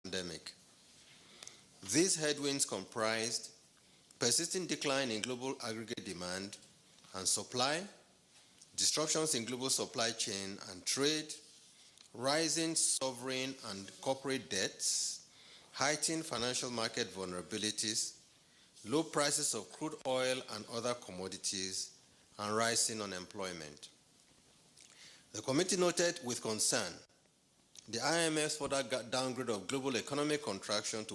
pandemic. These headwinds comprised persisting decline in global aggregate demand and supply, disruptions in global supply chain and trade, rising sovereign and corporate debts, heightened financial market vulnerabilities, low prices of crude oil and other commodities, and rising unemployment. The committee noted with concern the IMF's further downgrade of global economic contraction to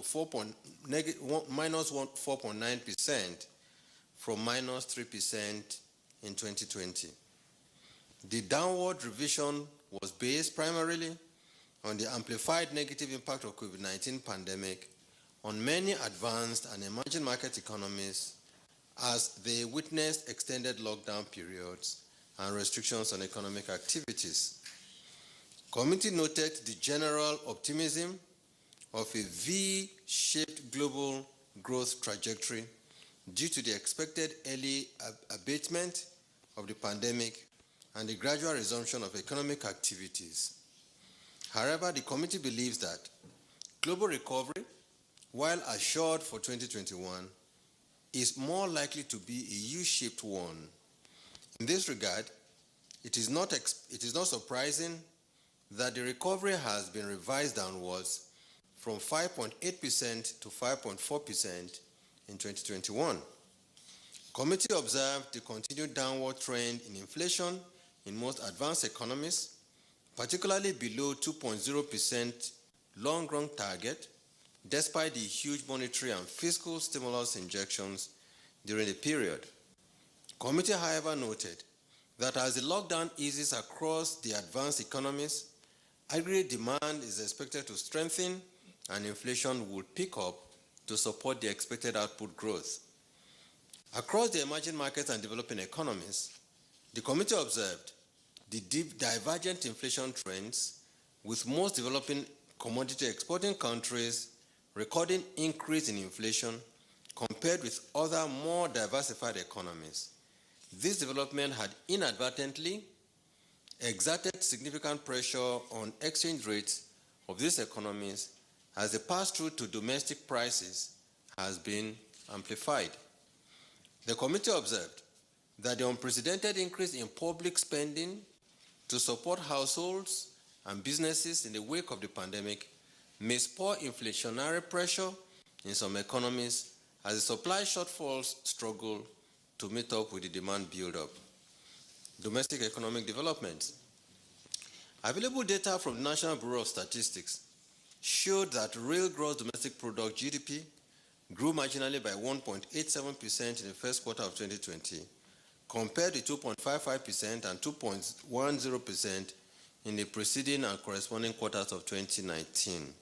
minus 4.9% from minus 3% in 2020. The downward revision was based primarily on the amplified negative impact of COVID-19 pandemic on many advanced and emerging market economies as they witnessed extended lockdown periods and restrictions on economic activities. Committee noted the general optimism of a V-shaped global growth trajectory due to the expected early abatement of the pandemic and the gradual resumption of economic activities. However, the committee believes that global recovery, while assured for 2021, is more likely to be a U-shaped one. In this regard, it is not surprising that the recovery has been revised downwards from 5.8% to 5.4% in 2021. Committee observed the continued downward trend in inflation in most advanced economies, particularly below 2.0% long-run target, despite the huge monetary and fiscal stimulus injections during the period. Committee, however, noted that as the lockdown eases across the advanced economies, aggregate demand is expected to strengthen and inflation will pick up to support the expected output growth. Across the emerging markets and developing economies, the committee observed the divergent inflation trends, with most developing commodity exporting countries recording increase in inflation compared with other more diversified economies. This development had inadvertently exerted significant pressure on exchange rates of these economies as the pass-through to domestic prices has been amplified. The committee observed that the unprecedented increase in public spending to support households and businesses in the wake of the pandemic may spur inflationary pressure in some economies as the supply shortfalls struggle to meet up with the demand build-up. Domestic economic developments. Available data from the National Bureau of Statistics showed that real gross domestic product (GDP) grew marginally by 1.87% in the first quarter of 2020, compared to 2.55% and 2.10% in the preceding and corresponding quarters of 2019.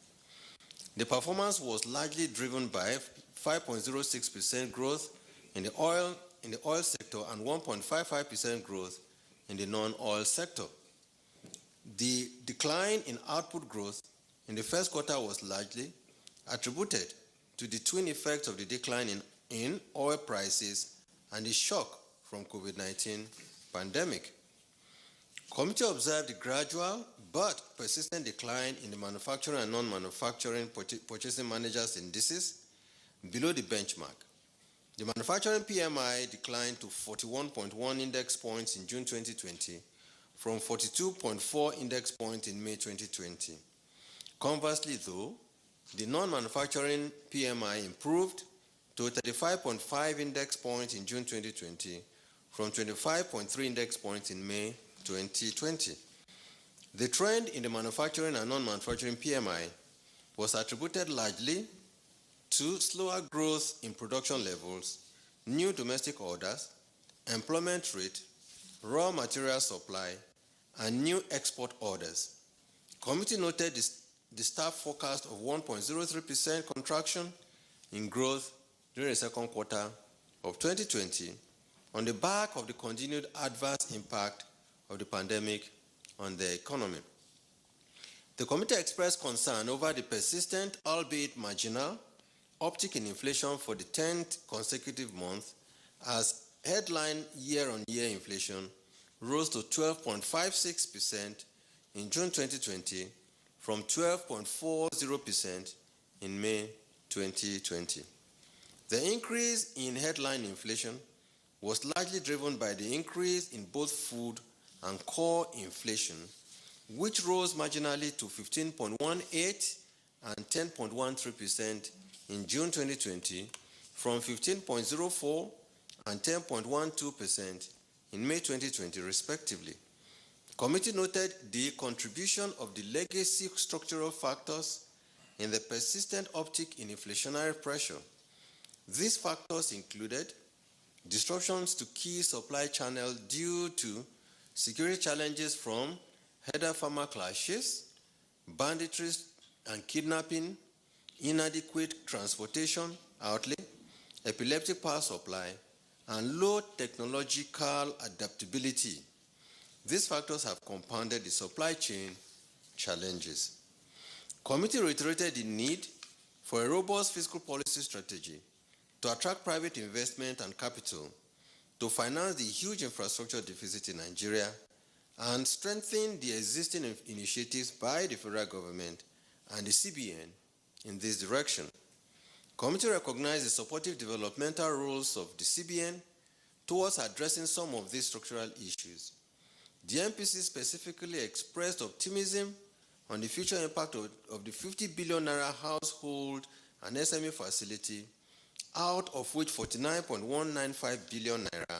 The performance was largely driven by 5.06% growth in the oil sector and 1.55% growth in the non-oil sector. The decline in output growth in the first quarter was largely attributed to the twin effects of the decline in oil prices and the shock from COVID-19 pandemic. Committee observed the gradual but persistent decline in the manufacturing and non-manufacturing purchasing managers indices below the benchmark. The manufacturing PMI declined to 41.1 index points in June 2020 from 42.4 index points in May 2020. Conversely, though, the non-manufacturing PMI improved to 35.5 index points in June 2020 from 25.3 index points in May 2020. The trend in the manufacturing and non-manufacturing PMI was attributed largely to slower growth in production levels, new domestic orders, employment rate, raw material supply, and new export orders. Committee noted the staff forecast of 1.03% contraction in growth during the second quarter of 2020 on the back of the continued adverse impact of the pandemic on the economy. The committee expressed concern over the persistent, albeit marginal, uptick in inflation for the 10th consecutive month as headline year-on-year inflation rose to 12.56% in June 2020 from 12.40% in May 2020. The increase in headline inflation was largely driven by the increase in both food and core inflation, which rose marginally to 15.18 and 10.13% in June 2020 from 15.04 and 10.12% in May 2020, respectively. The committee noted the contribution of the legacy structural factors in the persistent uptick in inflationary pressure. These factors included disruptions to key supply channels due to security challenges from herder-farmer clashes, banditry and kidnapping, inadequate transportation outlay, epileptic power supply, and low technological adaptability. These factors have compounded the supply chain challenges. Committee reiterated the need for a robust fiscal policy strategy to attract private investment and capital to finance the huge infrastructure deficit in Nigeria and strengthen the existing initiatives by the federal government and the CBN in this direction. Committee recognized the supportive developmental roles of the CBN towards addressing some of these structural issues. The MPC specifically expressed optimism on the future impact of the 50 billion naira household and SME facility, out of which 49.195 billion naira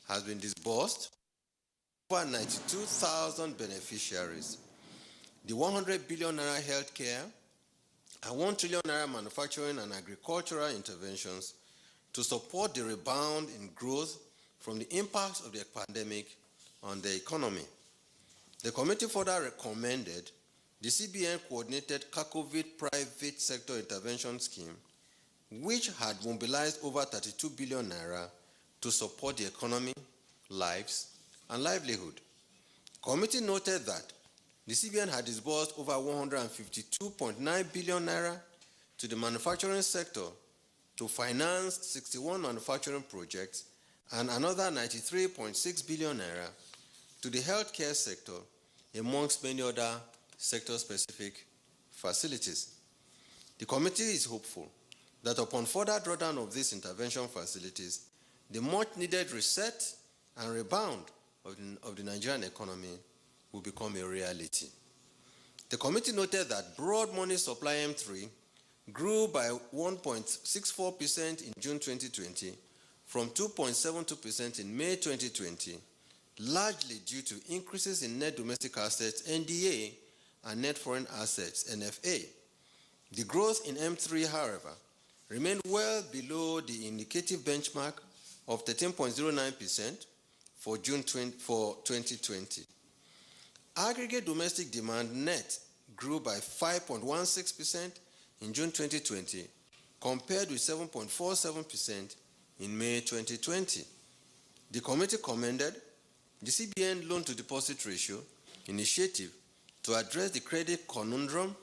has been disbursed to over 92,000 beneficiaries. The 100 billion naira healthcare and 1 trillion naira manufacturing and agricultural interventions to support the rebound in growth from the impacts of the pandemic on the economy. The committee further recommended the CBN coordinated COVID private sector intervention scheme, which had mobilized over 32 billion naira to support the economy, lives, and livelihood. Committee noted that the CBN had disbursed over 152.9 billion naira to the manufacturing sector to finance 61 manufacturing projects and another 93.6 billion naira to the healthcare sector, amongst many other sector-specific facilities. The committee is hopeful that upon further drawdown of these intervention facilities, the much-needed reset and rebound of the Nigerian economy will become a reality. The committee noted that broad money supply M3 grew by 1.64% in June 2020 from 2.72% in May 2020, largely due to increases in net domestic assets, NDA, and net foreign assets, NFA. The growth in M3, however, remained well below the indicative benchmark of 13.09% for June 2020. Aggregate domestic demand net grew by 5.16% in June 2020, compared with 7.47% in May 2020. The committee commended the CBN loan-to-deposit ratio initiative to address the credit conundrum,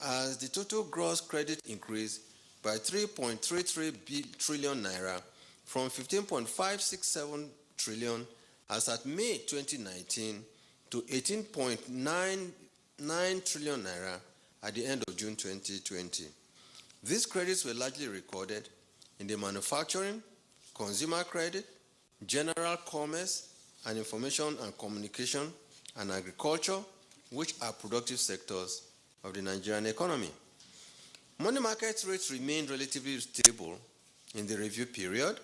as the total gross credit increased by 3.33 trillion naira from 15.567 trillion as at May 2019 to 18.99 trillion naira at the end of June 2020. These credits were largely recorded in the manufacturing, consumer credit, general commerce, and information and communication, and agriculture, which are productive sectors of the Nigerian economy. Money market rates remained relatively stable in the review period,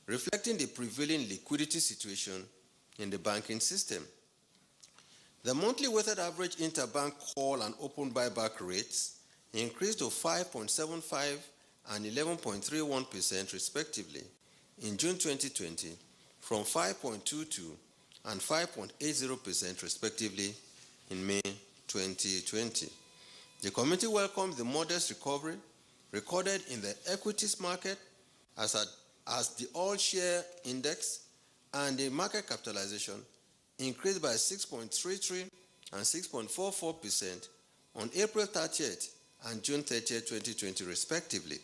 reflecting the prevailing liquidity situation in the banking system. The monthly weighted average interbank call and open buyback rates increased to 5.75 and 11.31% respectively in June 2020 from 5.22 and 5.80% respectively in May 2020. The committee welcomed the modest recovery recorded in the equities market as the all-share index and the market capitalization increased by 6.33 and 6.44% on April 30th and June 30th, 2020, respectively.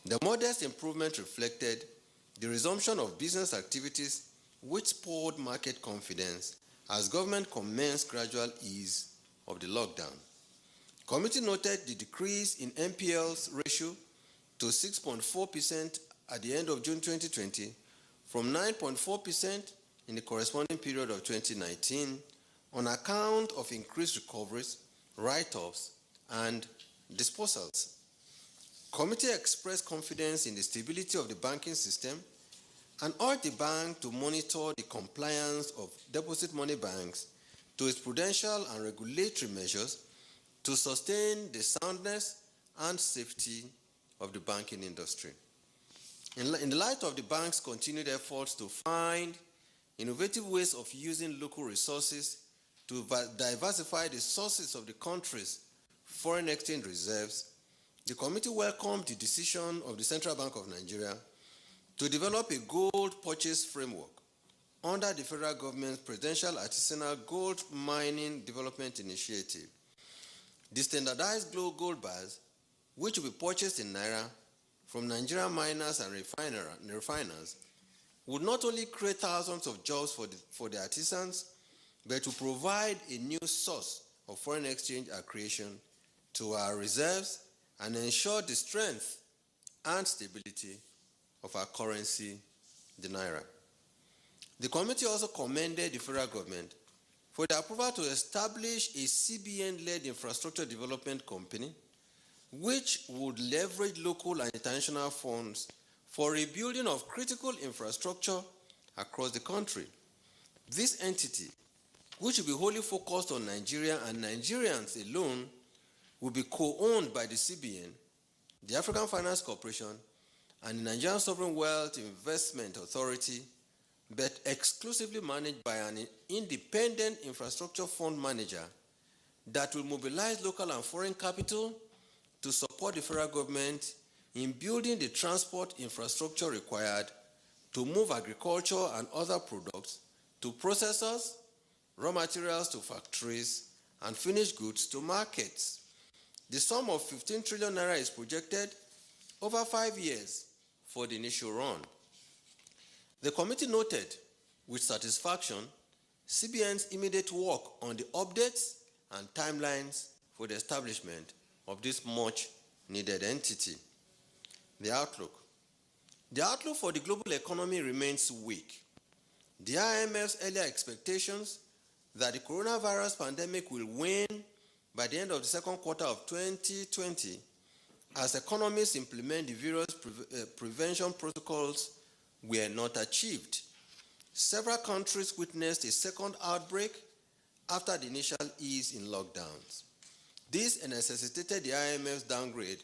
The modest improvement reflected the resumption of business activities, which spurred market confidence as government commenced gradual ease of the lockdown. Committee noted the decrease in NPL's ratio to 6.4% at the end of June 2020 from 9.4% in the corresponding period of 2019 on account of increased recoveries, write-offs, and disposals. Committee expressed confidence in the stability of the banking system and urged the bank to monitor the compliance of deposit money banks to its prudential and regulatory measures to sustain the soundness and safety of the banking industry. In the light of the bank's continued efforts to find innovative ways of using local resources to diversify the sources of the country's foreign exchange reserves, the committee welcomed the decision of the Central Bank of Nigeria to develop a gold purchase framework under the federal government's Presidential Artisanal Gold Mining Development Initiative. The standardized gold bars, which will be purchased in Naira from Nigerian miners and refiners, would not only create thousands of jobs for the artisans, but to provide a new source of foreign exchange accretion to our reserves and ensure the strength and stability of our currency, the Naira. The committee also commended the federal government for the approval to establish a CBN-led infrastructure development company which would leverage local and international funds for rebuilding of critical infrastructure across the country. This entity, which will be wholly focused on Nigeria and Nigerians alone, will be co-owned by the CBN, the African Finance Corporation, and the Nigerian Sovereign Wealth Investment Authority, but exclusively managed by an independent infrastructure fund manager that will mobilize local and foreign capital to support the federal government in building the transport infrastructure required to move agriculture and other products to processors, raw materials to factories, and finished goods to markets. The sum of 15 trillion naira is projected over 5 years for the initial run. The committee noted with satisfaction CBN's immediate work on the updates and timelines for the establishment of this much-needed entity. The outlook. The outlook for the global economy remains weak. The IMF's earlier expectations that the coronavirus pandemic will wane by the end of the second quarter of 2020 as economies implement the various prevention protocols were not achieved. Several countries witnessed a second outbreak after the initial ease in lockdowns. This necessitated the IMF's downgrade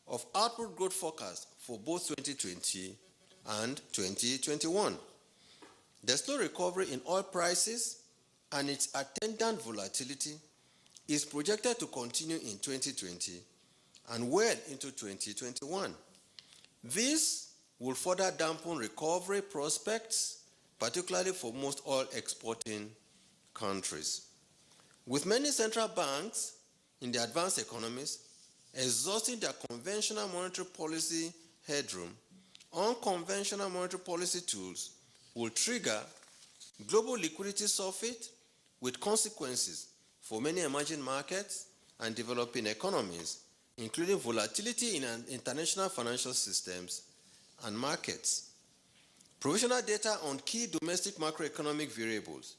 of output growth forecast for both 2020 and 2021. The slow recovery in oil prices and its attendant volatility is projected to continue in 2020 and well into 2021. This will further dampen recovery prospects, particularly for most oil exporting countries. With many central banks in the advanced economies exhausting their conventional monetary policy headroom, unconventional monetary policy tools will trigger global liquidity surfeit with consequences for many emerging markets and developing economies, including volatility in international financial systems and markets. Provisional data on key domestic macroeconomic variables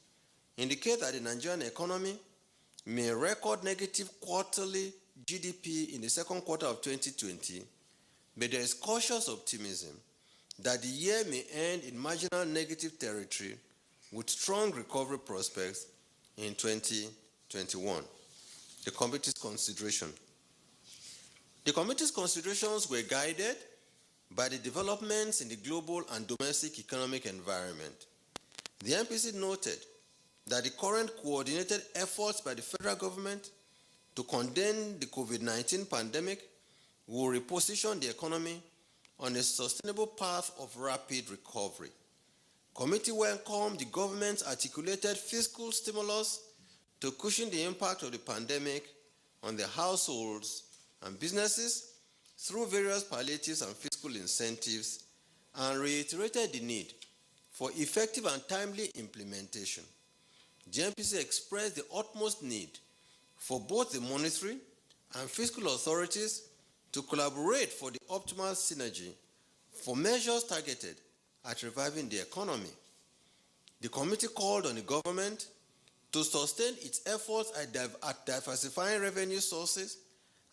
indicate that the Nigerian economy may record negative quarterly GDP in the second quarter of 2020, but there is cautious optimism that the year may end in marginal negative territory with strong recovery prospects in 2021. The committee's consideration. The committee's considerations were guided by the developments in the global and domestic economic environment. The MPC noted that the current coordinated efforts by the federal government to contain the COVID-19 pandemic will reposition the economy on a sustainable path of rapid recovery. Committee welcomed the government's articulated fiscal stimulus to cushion the impact of the pandemic on the households and businesses through various palliatives and fiscal incentives, and reiterated the need for effective and timely implementation. The MPC expressed the utmost need for both the monetary and fiscal authorities to collaborate for the optimal synergy for measures targeted at reviving the economy. The committee called on the government to sustain its efforts at diversifying revenue sources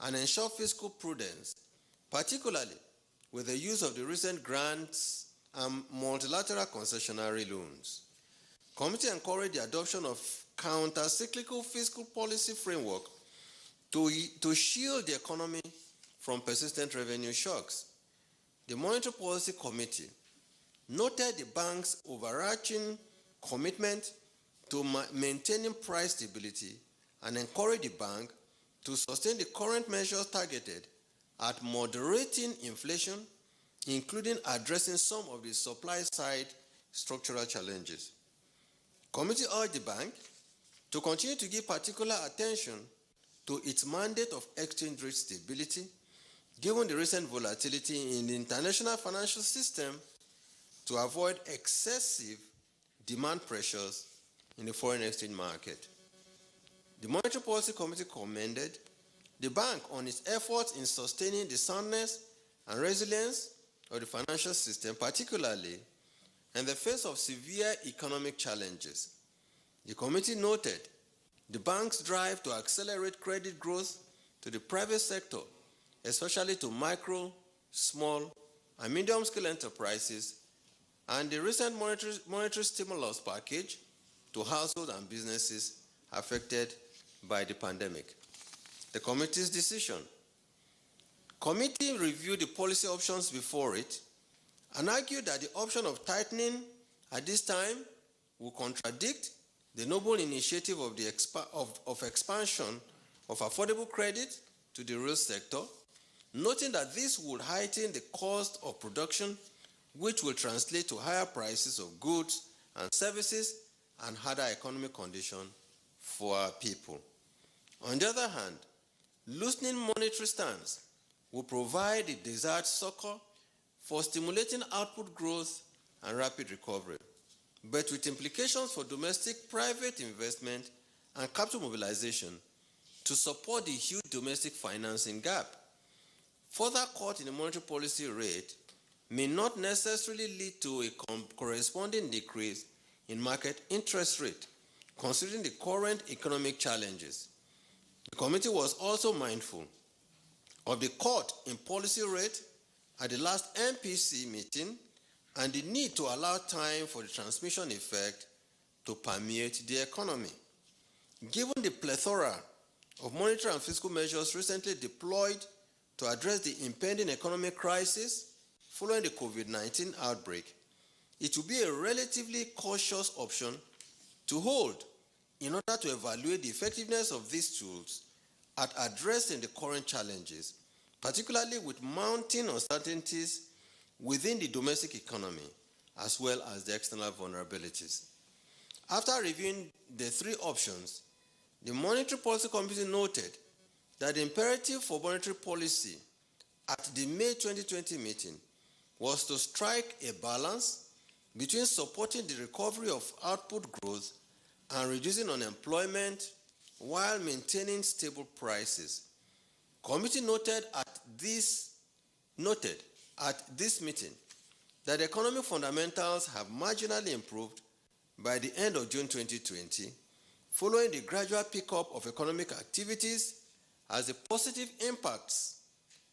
and ensure fiscal prudence, particularly with the use of the recent grants and multilateral concessionary loans. The committee encouraged the adoption of counter-cyclical fiscal policy framework to shield the economy from persistent revenue shocks. The Monetary Policy Committee noted the bank's overarching commitment to maintaining price stability and encouraged the bank to sustain the current measures targeted at moderating inflation, including addressing some of the supply-side structural challenges. The committee urged the bank to continue to give particular attention to its mandate of exchange rate stability, given the recent volatility in the international financial system, to avoid excessive demand pressures in the foreign exchange market. The Monetary Policy Committee commended the bank on its efforts in sustaining the soundness and resilience of the financial system, particularly in the face of severe economic challenges. The committee noted the bank's drive to accelerate credit growth to the private sector, especially to micro, small, and medium-scale enterprises, and the recent monetary stimulus package to households and businesses affected by the pandemic. The committee's decision. Committee reviewed the policy options before it and argued that the option of tightening at this time will contradict the noble initiative of the expansion of affordable credit to the real sector, noting that this would heighten the cost of production, which will translate to higher prices of goods and services and harder economic conditions for our people. On the other hand, loosening monetary stance will provide the desired succor for stimulating output growth and rapid recovery, but with implications for domestic private investment and capital mobilization to support the huge domestic financing gap. Further cut in the monetary policy rate may not necessarily lead to a corresponding decrease in market interest rate, considering the current economic challenges. The committee was also mindful of the cut in policy rate at the last MPC meeting and the need to allow time for the transmission effect to permeate the economy. Given the plethora of monetary and fiscal measures recently deployed to address the impending economic crisis following the COVID-19 outbreak, it will be a relatively cautious option to hold in order to evaluate the effectiveness of these tools at addressing the current challenges, particularly with mounting uncertainties within the domestic economy, as well as the external vulnerabilities. After reviewing the three options, the Monetary Policy Committee noted that the imperative for monetary policy at the May 2020 meeting was to strike a balance between supporting the recovery of output growth and reducing unemployment while maintaining stable prices. Committee noted at this meeting that economic fundamentals have marginally improved by the end of June 2020, following the gradual pickup of economic activities as the positive impacts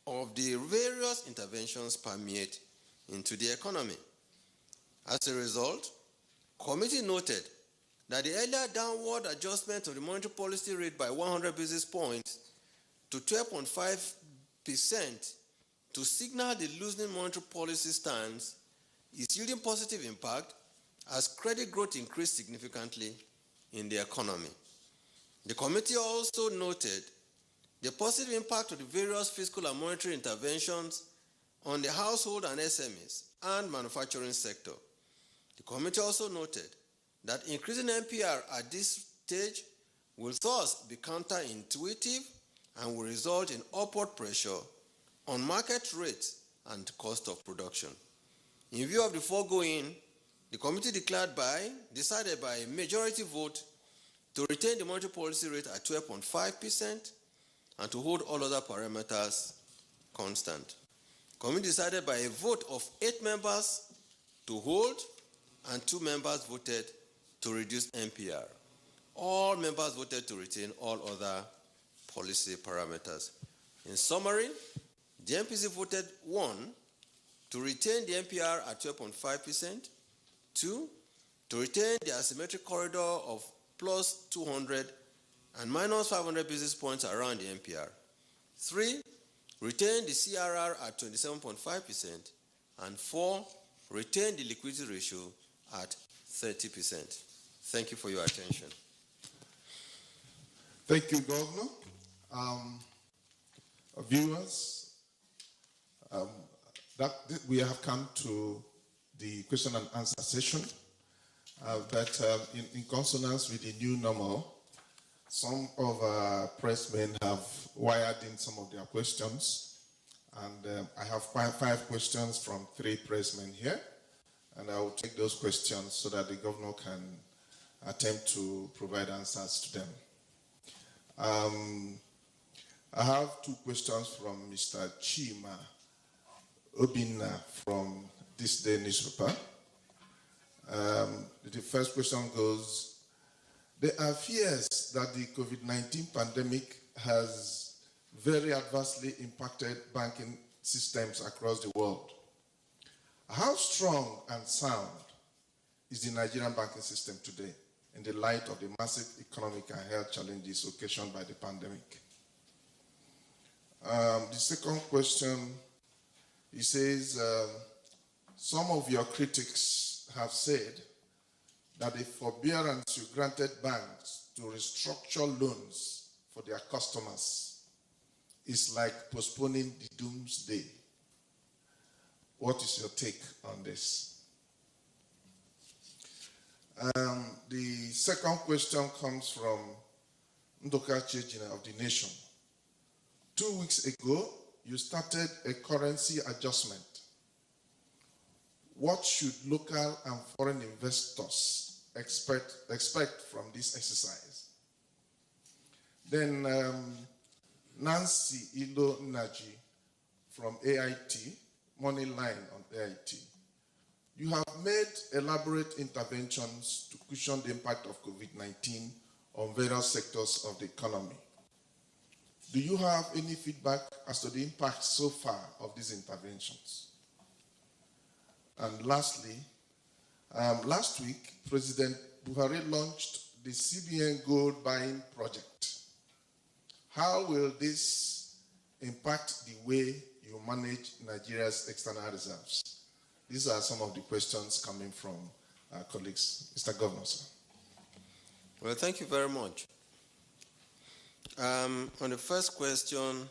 of the various interventions permeate into the economy. As a result, committee noted that the earlier downward adjustment of the monetary policy rate by 100 basis points to 12.5% to signal the loosening monetary policy stance is yielding positive impact as credit growth increased significantly in the economy. The committee also noted the positive impact of the various fiscal and monetary interventions on the household and SMEs and manufacturing sector. The committee also noted that increasing NPR at this stage will thus be counterintuitive and will result in upward pressure on market rates and cost of production. In view of the foregoing, the committee decided by a majority vote to retain the monetary policy rate at 12.5%, and to hold all other parameters constant. Committee decided by a vote of 8 members to hold and 2 members voted to reduce NPR. All members voted to retain all other policy parameters. In summary, the MPC voted 1, to retain the NPR at 12.5%, 2, to retain the asymmetric corridor of plus 200 and minus 500 basis points around the NPR, 3, retain the CRR at 27.5%, and 4, retain the liquidity ratio at 30%. Thank you for your attention. Thank you, Governor. Viewers, we have come to the question and answer session. In consonance with the new normal, some of our pressmen have wired in some of their questions. And I have five questions from 3 pressmen here. And I will take those questions so that the governor can attempt to provide answers to them. I have 2 questions from Mr. Chima Obinna from This Day newspaper. The first question goes, there are fears that the COVID-19 pandemic has very adversely impacted banking systems across the world. How strong and sound is the Nigerian banking system today in the light of the massive economic and health challenges occasioned by the pandemic? The second question, he says, some of your critics have said that the forbearance you granted banks to restructure loans for their customers is like postponing the doomsday. What is your take on this? The second question comes from Ndoka Chejina of The Nation. 2 weeks ago, you started a currency adjustment. What should local and foreign investors expect from this exercise? Then Nancy Ilo Naji from AIT, Moneyline on AIT. You have made elaborate interventions to cushion the impact of COVID-19 on various sectors of the economy. Do you have any feedback as to the impact so far of these interventions? And lastly, last week, President Buhari launched the CBN gold buying project. How will this impact the way you manage Nigeria's external reserves? These are some of the questions coming from our colleagues. Mr. Governor, sir. Well, thank you very much. On the first question,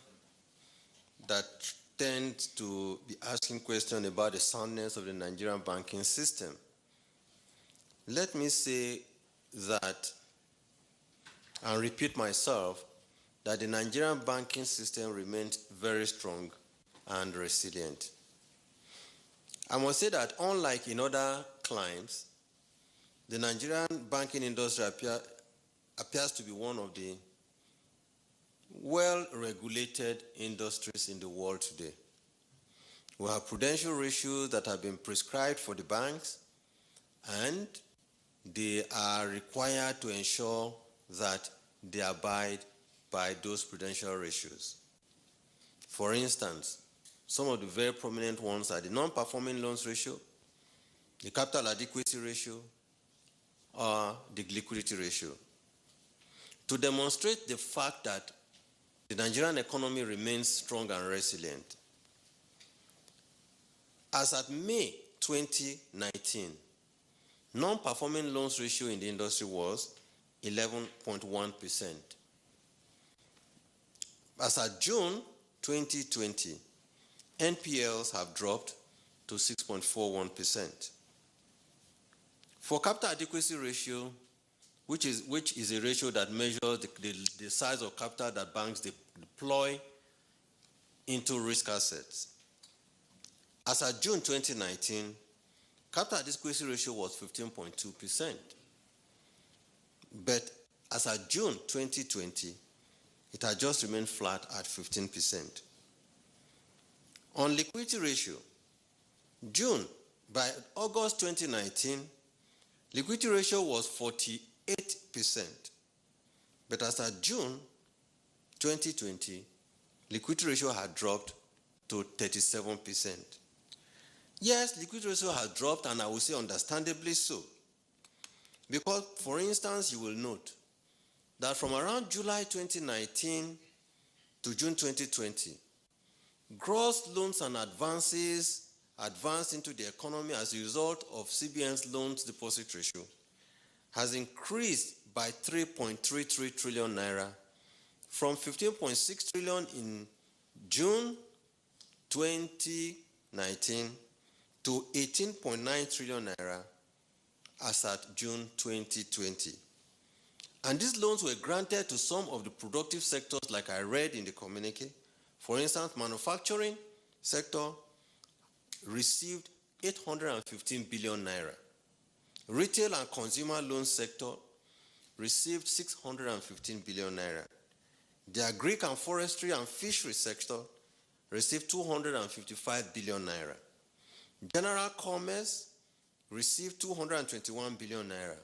that tends to be asking questions about the soundness of the Nigerian banking system. Let me say that, and repeat myself, that the Nigerian banking system remains very strong and resilient. I must say that unlike in other climes, the Nigerian banking industry appears to be one of the well-regulated industries in the world today. We have prudential ratios that have been prescribed for the banks, and they are required to ensure that they abide by those prudential ratios. For instance, some of the very prominent ones are the non-performing loans ratio, the capital adequacy ratio, or the liquidity ratio. To demonstrate the fact that the Nigerian economy remains strong and resilient, as at May 2019, non-performing loans ratio in the industry was 11.1%. As at June 2020, NPLs have dropped to 6.41%. For capital adequacy ratio, which is a ratio that measures the size of capital that banks deploy into risk assets, as at June 2019, capital adequacy ratio was 15.2%. But as at June 2020, It had just remained flat at 15%. On liquidity ratio, by August 2019, liquidity ratio was 48%. But as of June 2020, liquidity ratio had dropped to 37%. Yes, liquidity ratio has dropped, and I will say understandably so. Because, for instance, you will note that from around July 2019 to June 2020, gross loans and advances advanced into the economy as a result of CBN's loans deposit ratio has increased by 3.33 trillion naira from 15.6 trillion in June 2019 to 18.9 trillion naira as at June 2020. And these loans were granted to some of the productive sectors, like I read in the communique. For instance, manufacturing sector received 815 billion naira. Retail and consumer loan sector received 615 billion naira. The agric and forestry and fishery sector received 255 billion naira. General commerce received 221 billion naira.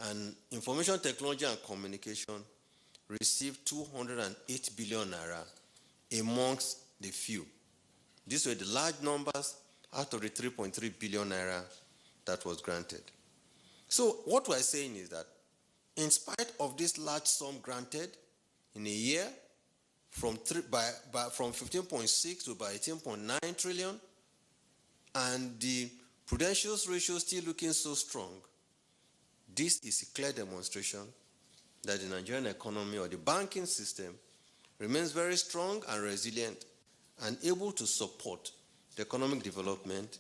And information technology and communication received 208 billion naira amongst the few. These were the large numbers out of the 3.3 billion naira that was granted. So what we're saying is that in spite of this large sum granted in a year, from 15.6 to about 18.9 trillion, and the prudential ratio still looking so strong, this is a clear demonstration that the Nigerian economy or the banking system remains very strong and resilient and able to support the economic development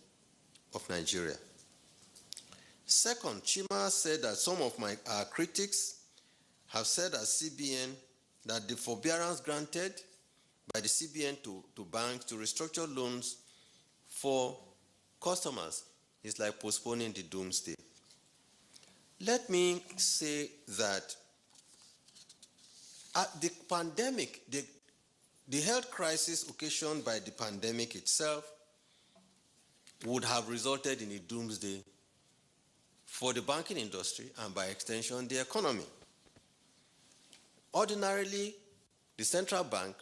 of Nigeria. Second, Chima said that some of our critics have said at CBN that the forbearance granted by the CBN to banks to restructure loans for customers is like postponing the doomsday. Let me say that the pandemic, the health crisis occasioned by the pandemic itself would have resulted in a doomsday for the banking industry and by extension the economy. Ordinarily, the central bank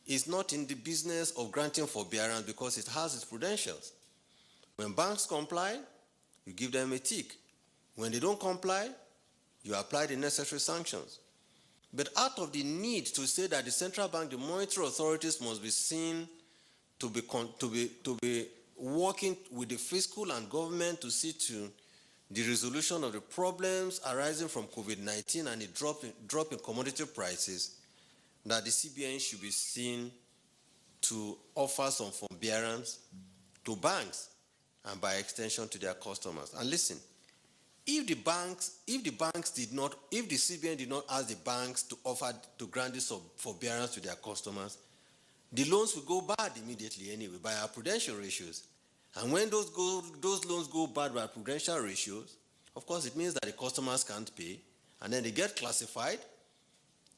is not in the business of granting forbearance because it has its prudentials. When banks comply, you give them a tick. When they don't comply, you apply the necessary sanctions. But out of the need to say that the central bank, the monetary authorities must be seen to be working with the fiscal and government to see to the resolution of the problems arising from COVID-19 and the drop in commodity prices, that the CBN should be seen to offer some forbearance to banks and by extension to their customers. And listen, if the CBN did not ask the banks to grant this forbearance to their customers, the loans will go bad immediately anyway by our prudential ratios. And when those loans go bad by prudential ratios, of course it means that the customers can't pay, and then they get classified,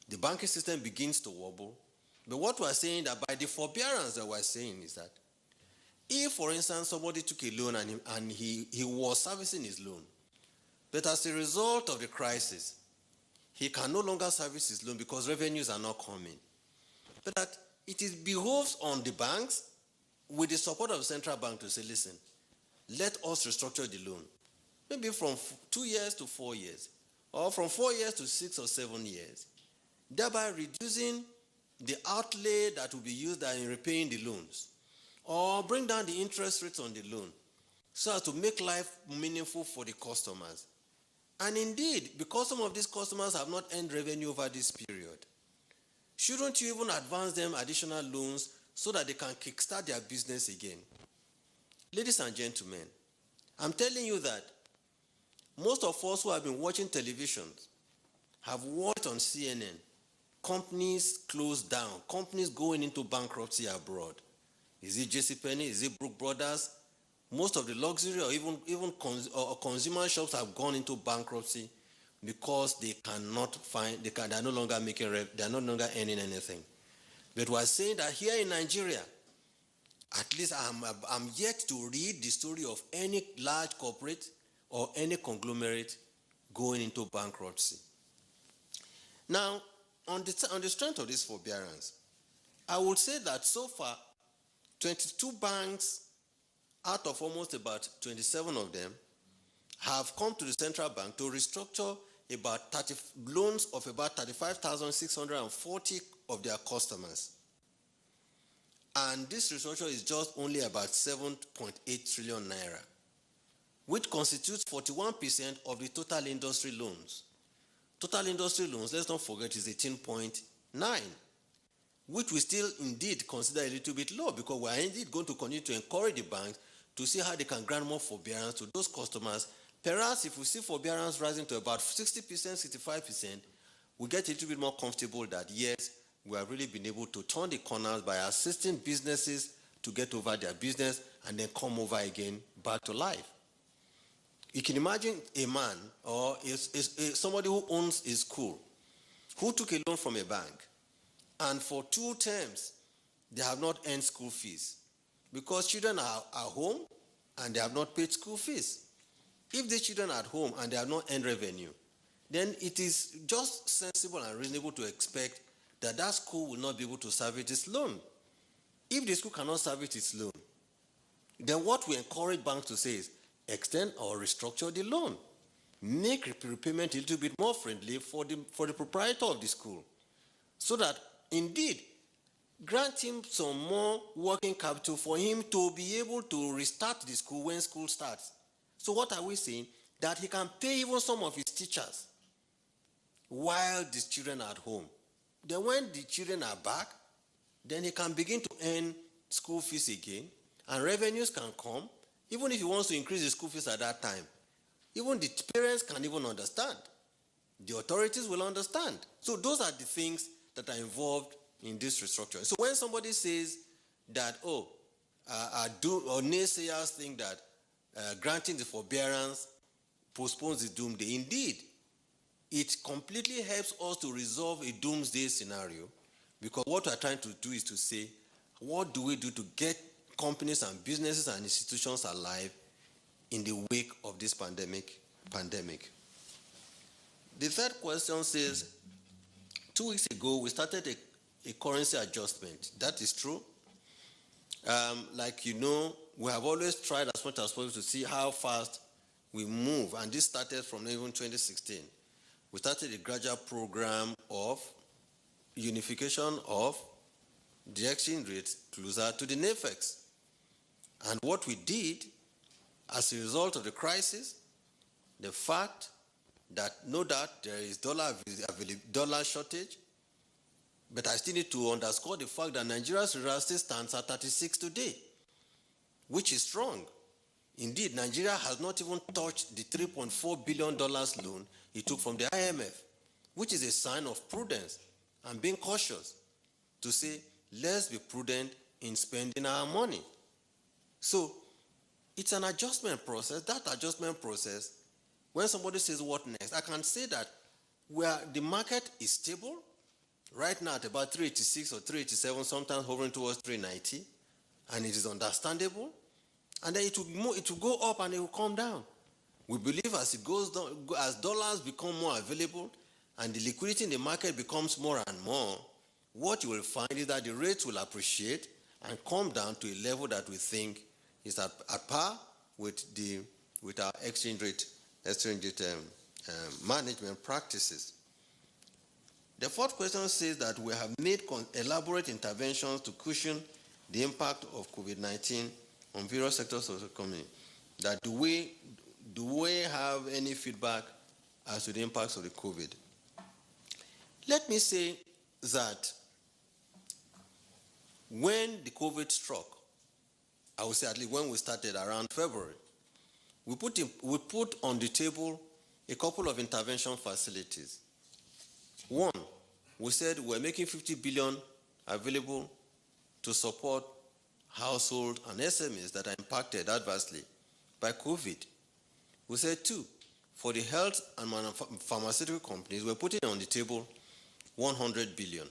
the banking system begins to wobble. But what we're saying that by the forbearance that we're saying is that if, for instance, somebody took a loan and he was servicing his loan, but as a result of the crisis, he can no longer service his loan because revenues are not coming. But that it behoves on the banks, with the support of the central bank, to say, listen, let us restructure the loan. Maybe from 2 years to 4 years, or from 4 years to 6 or 7 years, thereby reducing the outlay that will be used in repaying the loans, or bring down the interest rates on the loan, so as to make life meaningful for the customers. And indeed, because some of these customers have not earned revenue over this period, shouldn't you even advance them additional loans so that they can kickstart their business again? Ladies and gentlemen, I'm telling you that most of us who have been watching television have watched on CNN companies closed down, companies going into bankruptcy abroad. Is it JCPenney? Is it Brook Brothers? Most of the luxury or even consumer shops have gone into bankruptcy because they cannot find, they are no longer making, they are no longer earning anything. But we are saying that here in Nigeria, at least I'm yet to read the story of any large corporate or any conglomerate going into bankruptcy. Now, on the strength of this forbearance, I would say that so far, 22 banks out of almost about 27 of them have come to the central bank to restructure about loans of about 35,640 of their customers. And this restructure is just only about 7.8 trillion naira, which constitutes 41% of the total industry loans. Total industry loans, let's not forget, is 18.9, which we still indeed consider a little bit low, because we are indeed going to continue to encourage the banks to see how they can grant more forbearance to those customers. Perhaps if we see forbearance rising to about 60%, 65%, we get a little bit more comfortable that yes, we have really been able to turn the corners by assisting businesses to get over their business and then come over again back to life. You can imagine a man or somebody who owns a school who took a loan from a bank, and for 2 terms they have not earned school fees because children are home and they have not paid school fees. If the children are at home and they have not earned revenue, then it is just sensible and reasonable to expect that that school will not be able to service its loan. If the school cannot service its loan, then what we encourage banks to say is extend or restructure the loan. Make repayment a little bit more friendly for the proprietor of the school, so that indeed grant him some more working capital for him to be able to restart the school when school starts. So what are we saying? That he can pay even some of his teachers while the children are at home. Then when the children are back, then he can begin to earn school fees again, and revenues can come. Even if he wants to increase the school fees at that time, even the parents can even understand. The authorities will understand. So those are the things that are involved in this restructuring. So when somebody says that, naysayers think that granting the forbearance postpones the doomsday, indeed, it completely helps us to resolve a doomsday scenario, because what we are trying to do is to say, what do we do to get companies and businesses and institutions alive in the wake of this pandemic? The third question says, 2 weeks ago, we started a currency adjustment. That is true. Like you know, we have always tried as much as possible to see how fast we move, and this started from even 2016. We started a gradual program of unification of the exchange rate closer to the NAFEX. And what we did as a result of the crisis, the fact that no doubt there is dollar shortage, but I still need to underscore the fact that Nigeria's real estate stands at 36 today, which is strong. Indeed, Nigeria has not even touched the $3.4 billion loan it took from the IMF, which is a sign of prudence and being cautious to say, let's be prudent in spending our money. So it's an adjustment process. That adjustment process, when somebody says what next, I can say that the market is stable right now at about 386 or 387, sometimes hovering towards 390, and it is understandable. And then it will go up and it will come down. We believe as it goes down, as dollars become more available and the liquidity in the market becomes more and more, what you will find is that the rates will appreciate and come down to a level that we think is at par with our exchange rate management practices. The fourth question says that we have made elaborate interventions to cushion the impact of COVID-19 on various sectors of the economy. That do we have any feedback as to the impacts of the COVID? Let me say that when the COVID struck, I would say at least when we started around February, we put on the table a couple of intervention facilities. One, we said we're making 50 billion available to support households and SMEs that are impacted adversely by COVID. We said 2, for the health and pharmaceutical companies, we're putting on the table 100 billion.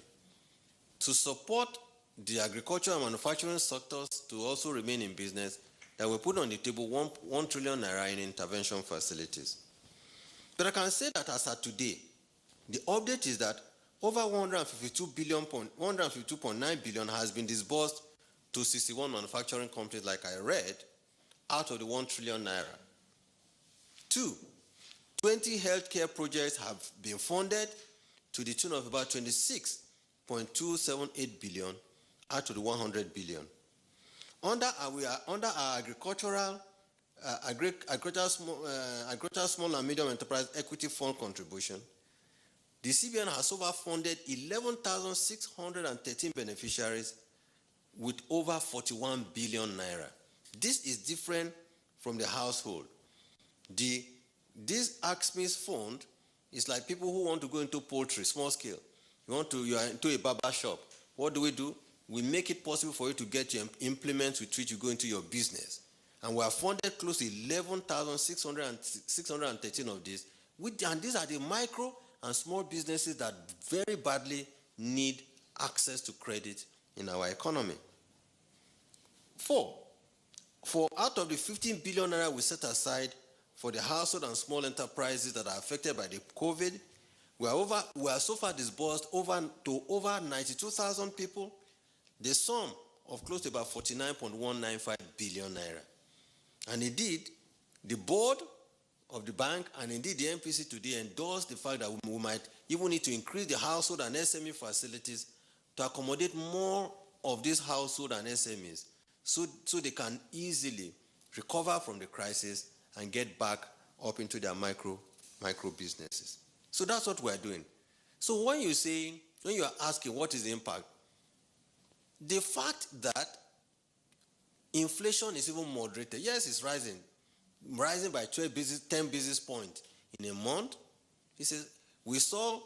To support the agriculture and manufacturing sectors to also remain in business, that we put on the table 1 trillion naira in intervention facilities. But I can say that as of today, the update is that over 152.9 billion has been disbursed to 61 manufacturing companies, like I read, out of the 1 trillion naira. 20 healthcare projects have been funded to the tune of about 26.278 billion out of the 100 billion. Under our agricultural small and medium enterprise equity fund contribution, the CBN has so far funded 11,613 beneficiaries with over 41 billion naira. This is different from the household. This AXMIS fund is like people who want to go into poultry, small scale. You are into a barber shop. What do? We make it possible for you to get your implements with which you go into your business. And we have funded close to 11,613 of these. And these are the micro and small businesses that very badly need access to credit in our economy. 4, out of the 15 billion naira we set aside for the household and small enterprises that are affected by the COVID, we are so far disbursed to over 92,000 people, the sum of close to about 49.195 billion naira. And indeed, the board of the bank and indeed the MPC today endorsed the fact that we might even need to increase the household and SME facilities to accommodate more of these household and SMEs so they can easily recover from the crisis and get back up into their micro businesses. So that's what we're doing. So when you are asking what is the impact, the fact that inflation is even moderated, yes, it's rising by 10 basis points in a month. We saw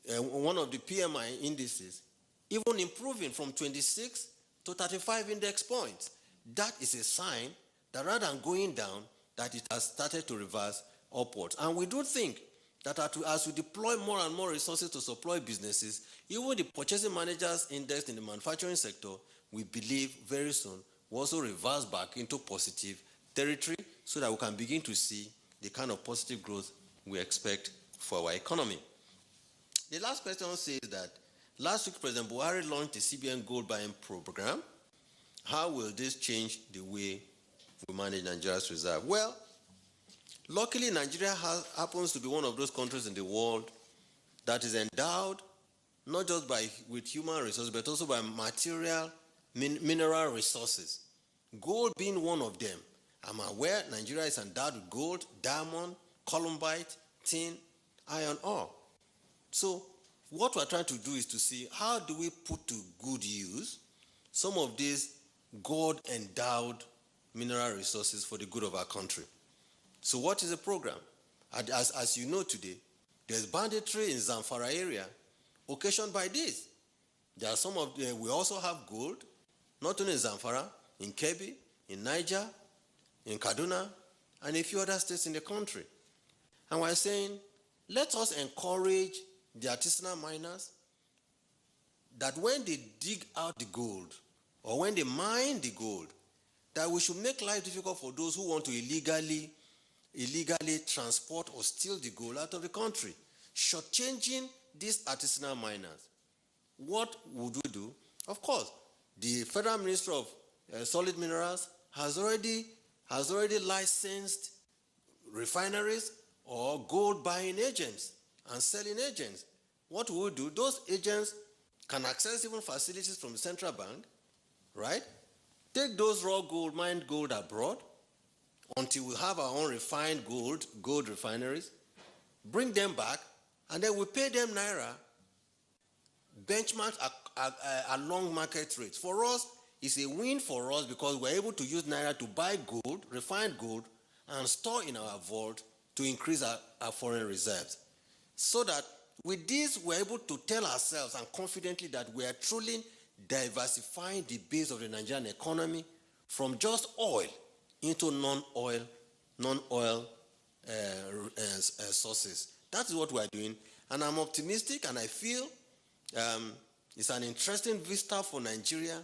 one of the PMI indices even improving from 26 to 35 index points. That is a sign that rather than going down, that it has started to reverse upwards. And we do think that as we deploy more and more resources to supply businesses, even the purchasing managers index in the manufacturing sector, we believe very soon will also reverse back into positive territory so that we can begin to see the kind of positive growth we expect for our economy. The last question says that last week President Buhari launched the CBN gold buying program. How will this change the way we manage Nigeria's reserve? Well, luckily Nigeria happens to be one of those countries in the world that is endowed not just with human resources but also by mineral resources. Gold being one of them. I'm aware Nigeria is endowed with gold, diamond, columbite, tin, iron ore. So what we're trying to do is to see how do we put to good use some of these gold-endowed mineral resources for the good of our country. So what is the program? As you know today, there's banditry in Zamfara area occasioned by this. There are we also have gold, not only in Zamfara, in Kebbi, in Niger, in Kaduna, and a few other states in the country. And we're saying, let us encourage the artisanal miners that when they dig out the gold, or when they mine the gold, that we should make life difficult for those who want to illegally transport or steal the gold out of the country, shortchanging these artisanal miners. What would we do? Of course, the Federal Ministry of Solid Minerals has already licensed refineries or gold buying agents and selling agents. What we will do, those agents can access even facilities from the central bank, right? Take those raw gold, mined gold abroad until we have our own refined gold refineries, bring them back, and then we pay them naira, benchmarked along market rates. For us, it's a win for us because we're able to use naira to buy gold, refined gold, and store in our vault to increase our foreign reserves. So that with this, we're able to tell ourselves and confidently that we are truly diversifying the base of the Nigerian economy from just oil into non-oil sources. That's what we're doing, and I'm optimistic, and I feel it's an interesting vista for Nigeria,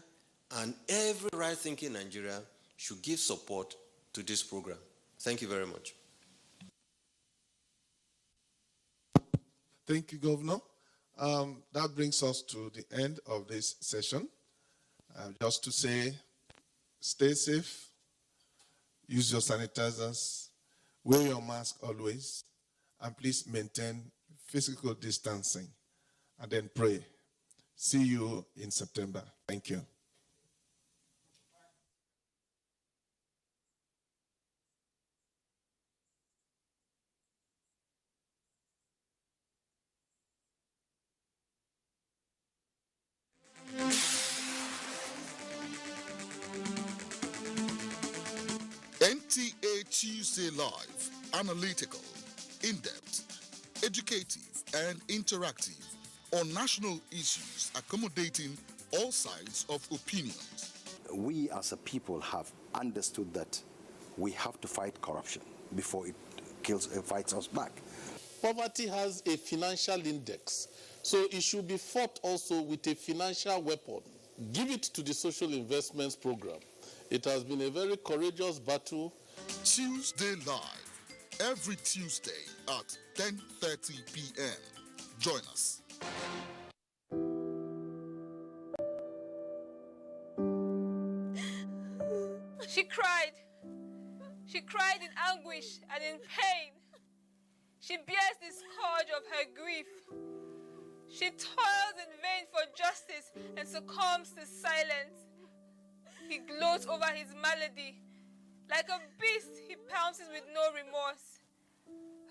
and every right-thinking Nigeria should give support to this program. Thank you very much. Thank you, Governor. That brings us to the end of this session. Just to say, stay safe, use your sanitizers, wear your mask always, and please maintain physical distancing, and then pray. See you in September. Thank you. NTA Tuesday Live, analytical, in-depth, educative, and interactive on national issues accommodating all sides of opinions. We as a people have understood that we have to fight corruption before it fights us back. Poverty has a financial index, so it should be fought also with a financial weapon. Give it to the social investments program. It has been a very courageous battle. Tuesday Live, every Tuesday at 10:30 p.m. Join us. She cried. She cried in anguish and in pain. She bears the scourge of her grief. She toils in vain for justice and succumbs to silence. He gloats over his malady. Like a beast, he pounces with no remorse.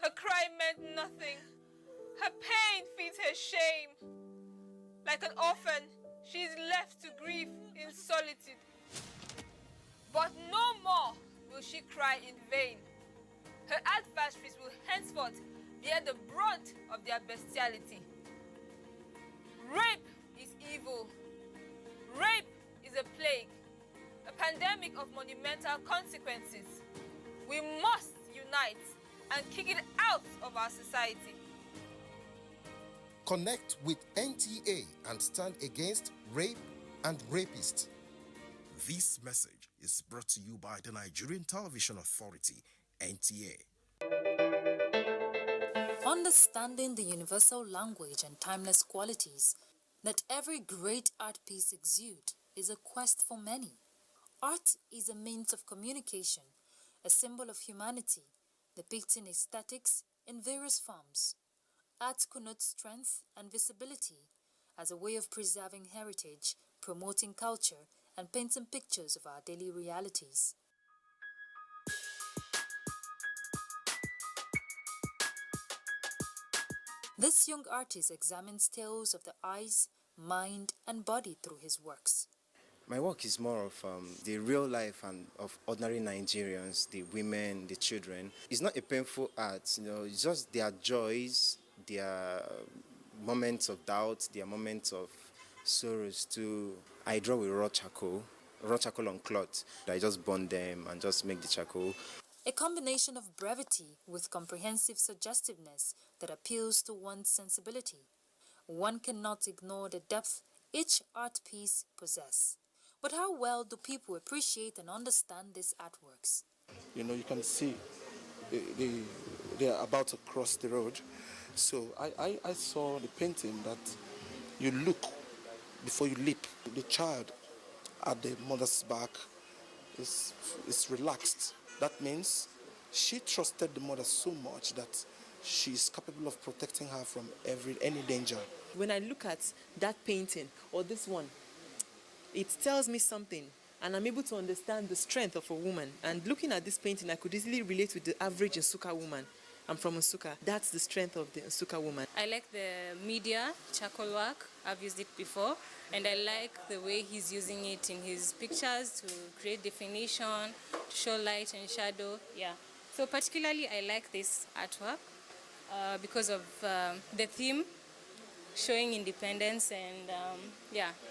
Her cry meant nothing. Her pain feeds her shame. Like an orphan, she is left to grieve in solitude. But no more will she cry in vain. Her adversaries will henceforth bear the brunt of their bestiality. Rape is evil. Rape is a plague, a pandemic of monumental consequences. We must unite and kick it out of our society. Connect with NTA and stand against rape and rapists. This message is brought to you by the Nigerian Television Authority, NTA. Understanding the universal language and timeless qualities that every great art piece exudes is a quest for many. Art is a means of communication, a symbol of humanity, depicting aesthetics in various forms. Art connotes strength and visibility as a way of preserving heritage, promoting culture, and painting pictures of our daily realities. This young artist examines tales of the eyes, mind, and body through his works. My work is more of the real life and of ordinary Nigerians, the women, the children. It's not a painful art, it's just their joys, their moments of doubt, their moments of sorrows too. I draw with raw charcoal on cloth. I just burn them and just make the charcoal. A combination of brevity with comprehensive suggestiveness that appeals to one's sensibility. One cannot ignore the depth each art piece possesses. But how well do people appreciate and understand these artworks? You can see they are about to cross the road. So I saw the painting that you look before you leap. The child at the mother's back is relaxed. That means she trusted the mother so much that she's capable of protecting her from any danger. When I look at that painting or this one, it tells me something, and I'm able to understand the strength of a woman. And looking at this painting, I could easily relate with the average Nsukka woman. I'm from Nsukka. That's the strength of the Nsukka woman. I like the media charcoal work. I've used it before, and I like the way he's using it in his pictures to create definition, to show light and shadow. Yeah. So particularly, I like this artwork because of the theme, showing independence, and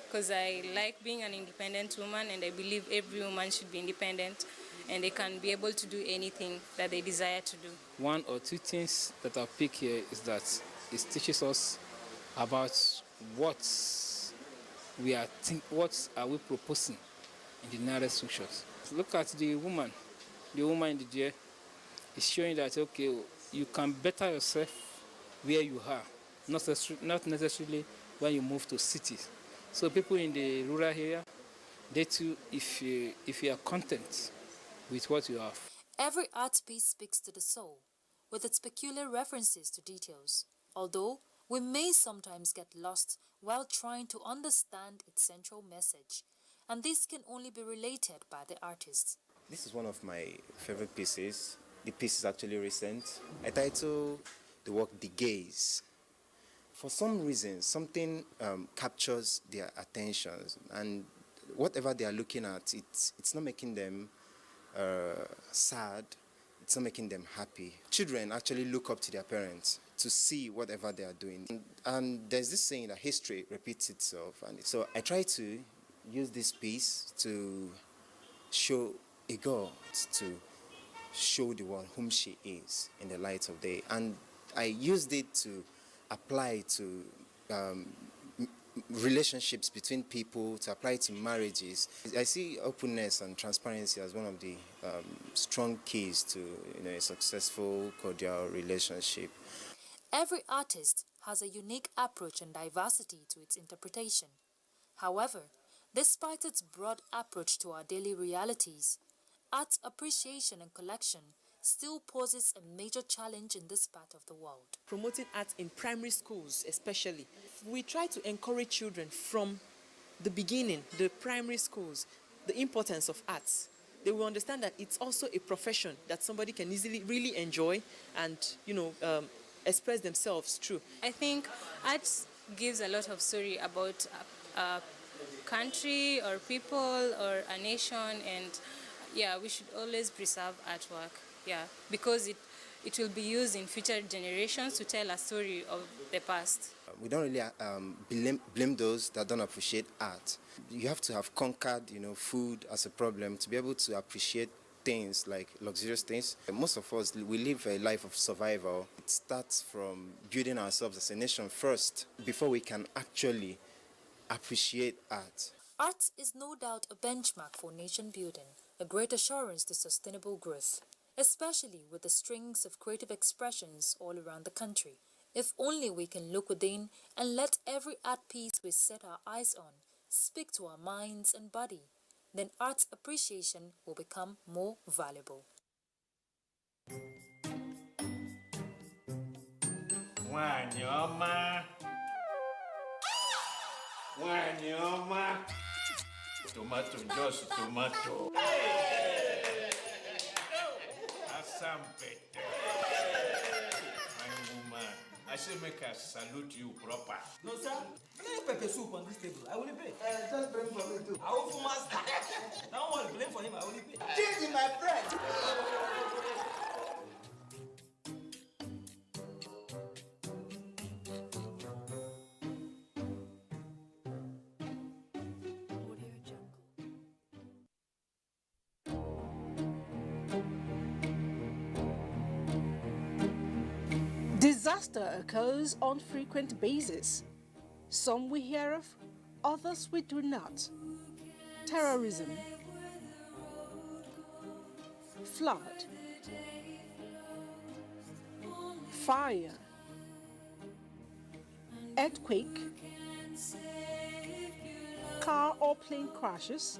because I like being an independent woman, and I believe every woman should be independent. and they can be able to do anything that they desire to do. One or two things that I'll pick here is that it teaches us about what are we proposing in the narrative structures. Look at the woman in the day is showing that, okay, you can better yourself where you are, not necessarily when you move to cities. So people in the rural area, they too, if you are content with what you have. Every art piece speaks to the soul, with its peculiar references to details, although we may sometimes get lost while trying to understand its central message, and this can only be related by the artist. This is one of my favorite pieces. The piece is actually recent. I titled the work "The Gaze." For some reason, something captures their attentions, and whatever they are looking at, it's not making them sad, it's not making them happy. Children actually look up to their parents to see whatever they are doing. And there's this saying that history repeats itself. And so I try to use this piece to show a girl, to show the world whom she is in the light of day. And I used it to apply to relationships between people, to apply to marriages. I see openness and transparency as one of the strong keys to a successful, cordial relationship. Every artist has a unique approach and diversity to its interpretation. However, despite its broad approach to our daily realities, art appreciation and collection still poses a major challenge in this part of the world. Promoting art in primary schools especially, we try to encourage children from the beginning, the primary schools, the importance of arts. They will understand that it's also a profession that somebody can easily really enjoy and express themselves through. I think art gives a lot of story about a country or people or a nation, and we should always preserve artwork. Because it will be used in future generations to tell a story of the past. We don't really blame those that don't appreciate art. You have to have conquered, food as a problem to be able to appreciate things like luxurious things. Most of us, we live a life of survival. It starts from building ourselves as a nation first before we can actually appreciate art. Art is no doubt a benchmark for nation building, a great assurance to sustainable growth, especially with the strings of creative expressions all around the country. If only we can look within and let every art piece we set our eyes on speak to our minds and body, then art appreciation will become more valuable. Wanyoma. Tomato, just tomato. Asampete. My woman, I say make I salute you proper. No, sir. Bring pepper soup on this table. I will pay. Just bring for me too. I will for master. Don't worry, blame for him. I will pay. Change my friend. Disaster occurs on frequent basis. Some we hear of, others we do not. Terrorism, flood, fire, earthquake, car or plane crashes,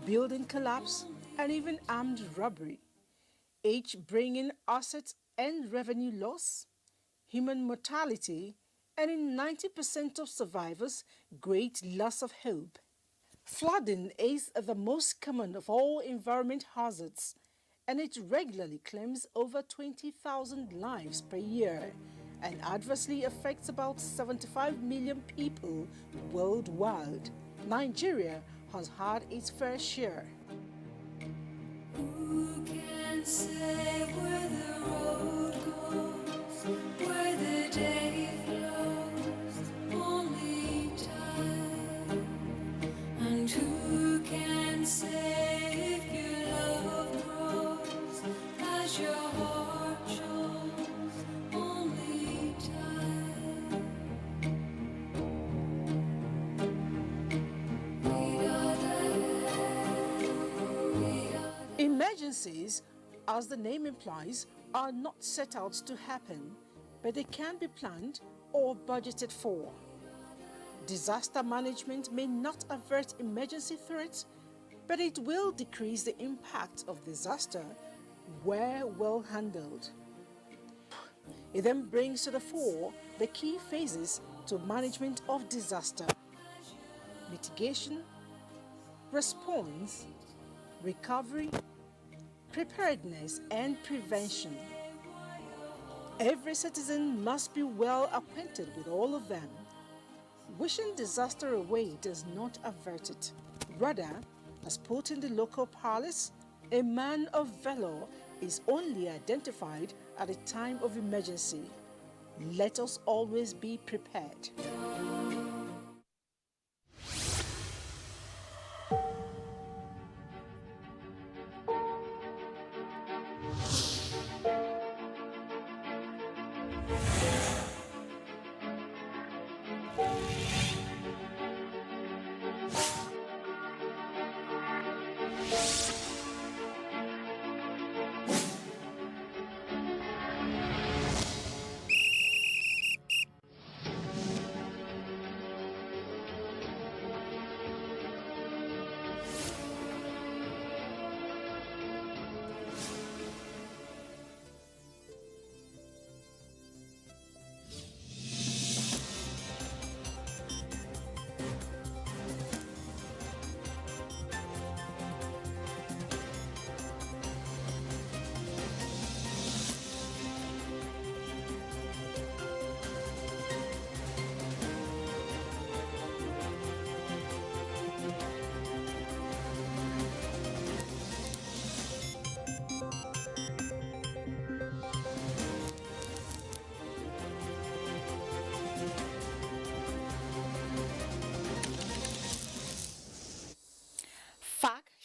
building collapse, and even armed robbery, each bringing assets and revenue loss, human mortality, and in 90% of survivors, great loss of hope. Flooding is the most common of all environment hazards, and it regularly claims over 20,000 lives per year and adversely affects about 75 million people worldwide. Nigeria has had its fair share. Who can say where the road goes, where the day flows, only time? And who can say emergencies, as the name implies, are not set out to happen, but they can be planned or budgeted for. Disaster management may not avert emergency threats, but it will decrease the impact of disaster where well handled. It then brings to the fore the key phases to management of disaster: mitigation, response, recovery, preparedness, and prevention. Every citizen must be well acquainted with all of them. Wishing disaster away does not avert it. Rather, as put in the local parlance, a man of valor is only identified at a time of emergency. Let us always be prepared.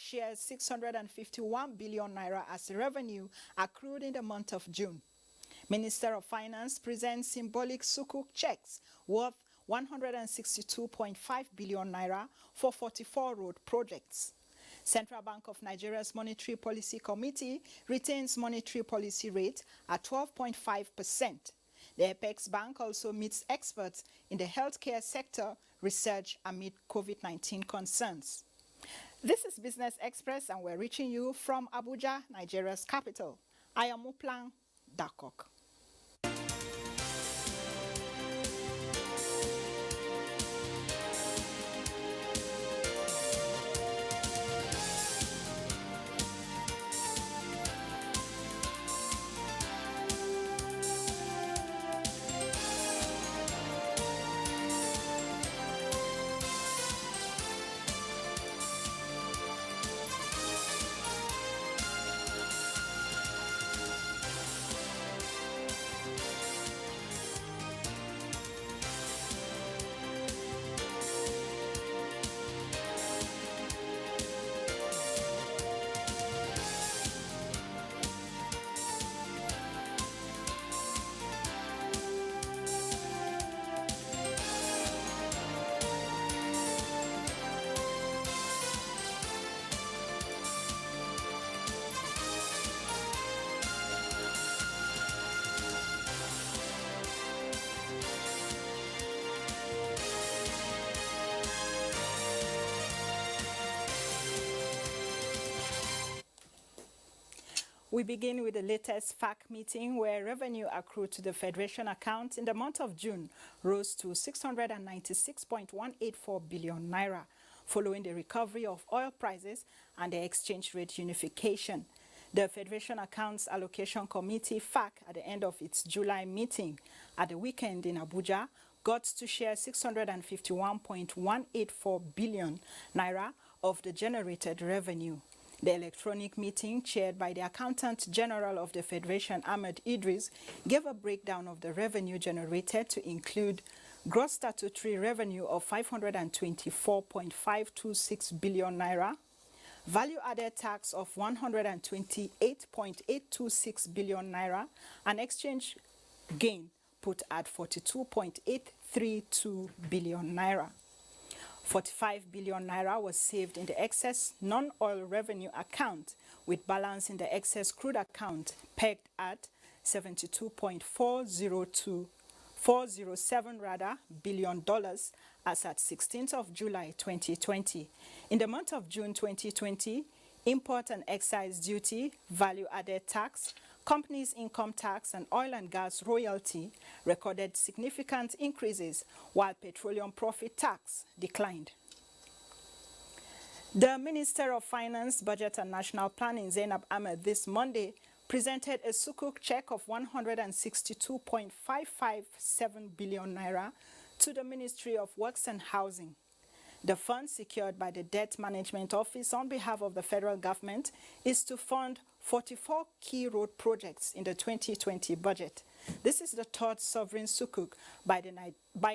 Shares 651 billion naira as revenue accrued in the month of June. Minister of Finance presents symbolic sukuk checks worth 162.5 billion naira for 44 road projects. Central Bank of Nigeria's Monetary Policy Committee retains monetary policy rate at 12.5%. The Apex Bank also meets experts in the healthcare sector research amid COVID-19 concerns. This is Business Express, and we're reaching you from Abuja, Nigeria's capital. I am Uplang Dakok. We begin with the latest FAC meeting, where revenue accrued to the Federation account in the month of June rose to 696.184 billion naira, following the recovery of oil prices and the exchange rate unification. The Federation Accounts Allocation Committee, FAC, at the end of its July meeting at the weekend in Abuja, got to share 651.184 billion naira of the generated revenue. The electronic meeting, chaired by the Accountant General of the Federation, Ahmed Idris, gave a breakdown of the revenue generated to include gross statutory revenue of 524.526 billion naira, value-added tax of 128.826 billion naira, and exchange gain put at 42.832 billion naira. 45 billion naira was saved in the excess non-oil revenue account, with balance in the excess crude account pegged at 407 billion dollars as at 16th of July 2020. In the month of June 2020, import and excise duty, value-added tax, companies' income tax, and oil and gas royalty recorded significant increases, while petroleum profit tax declined. The Minister of Finance, Budget and National Planning, Zainab Ahmed, this Monday presented a sukuk check of 162.557 billion naira to the Ministry of Works and Housing. The fund secured by the Debt Management Office on behalf of the federal government is to fund 44 key road projects in the 2020 budget. This is the third sovereign sukuk by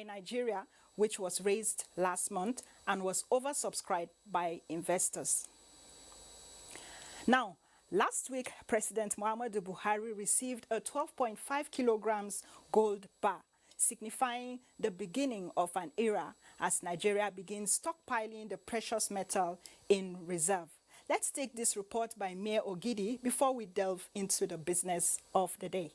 Nigeria, which was raised last month and was oversubscribed by investors. Now, last week, President Muhammadu Buhari received a 12.5 kilograms gold bar, signifying the beginning of an era as Nigeria begins stockpiling the precious metal in reserve. Let's take this report by Mayor Ogidi before we delve into the business of the day.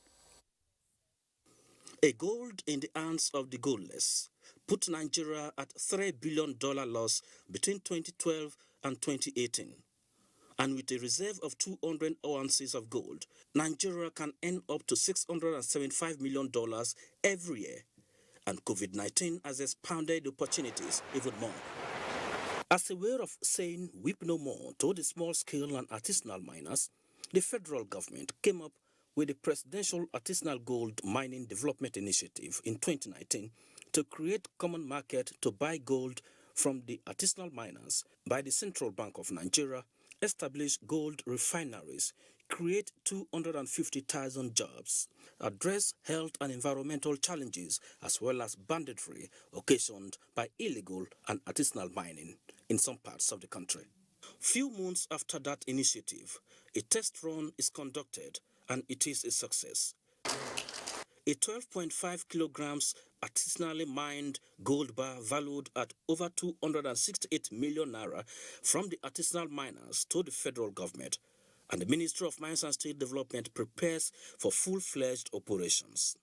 A gold in the hands of the goalless put Nigeria at $3 billion loss between 2012 and 2018. And with a reserve of 200 ounces of gold, Nigeria can earn up to $675 million every year. And COVID-19 has expanded the opportunities even more. As a way of saying weep no more to the small-scale and artisanal miners, the federal government came up with the Presidential Artisanal Gold Mining Development Initiative in 2019 to create common market to buy gold from the artisanal miners by the Central Bank of Nigeria, establish gold refineries, create 250,000 jobs, address health and environmental challenges as well as banditry occasioned by illegal and artisanal mining in some parts of the country. Few months after that initiative, a test run is conducted and it is a success. A 12.5 kilograms artisanally mined gold bar valued at over 268 million naira from the artisanal miners to the federal government, and the Ministry of Mines and State Development prepares for full-fledged operations.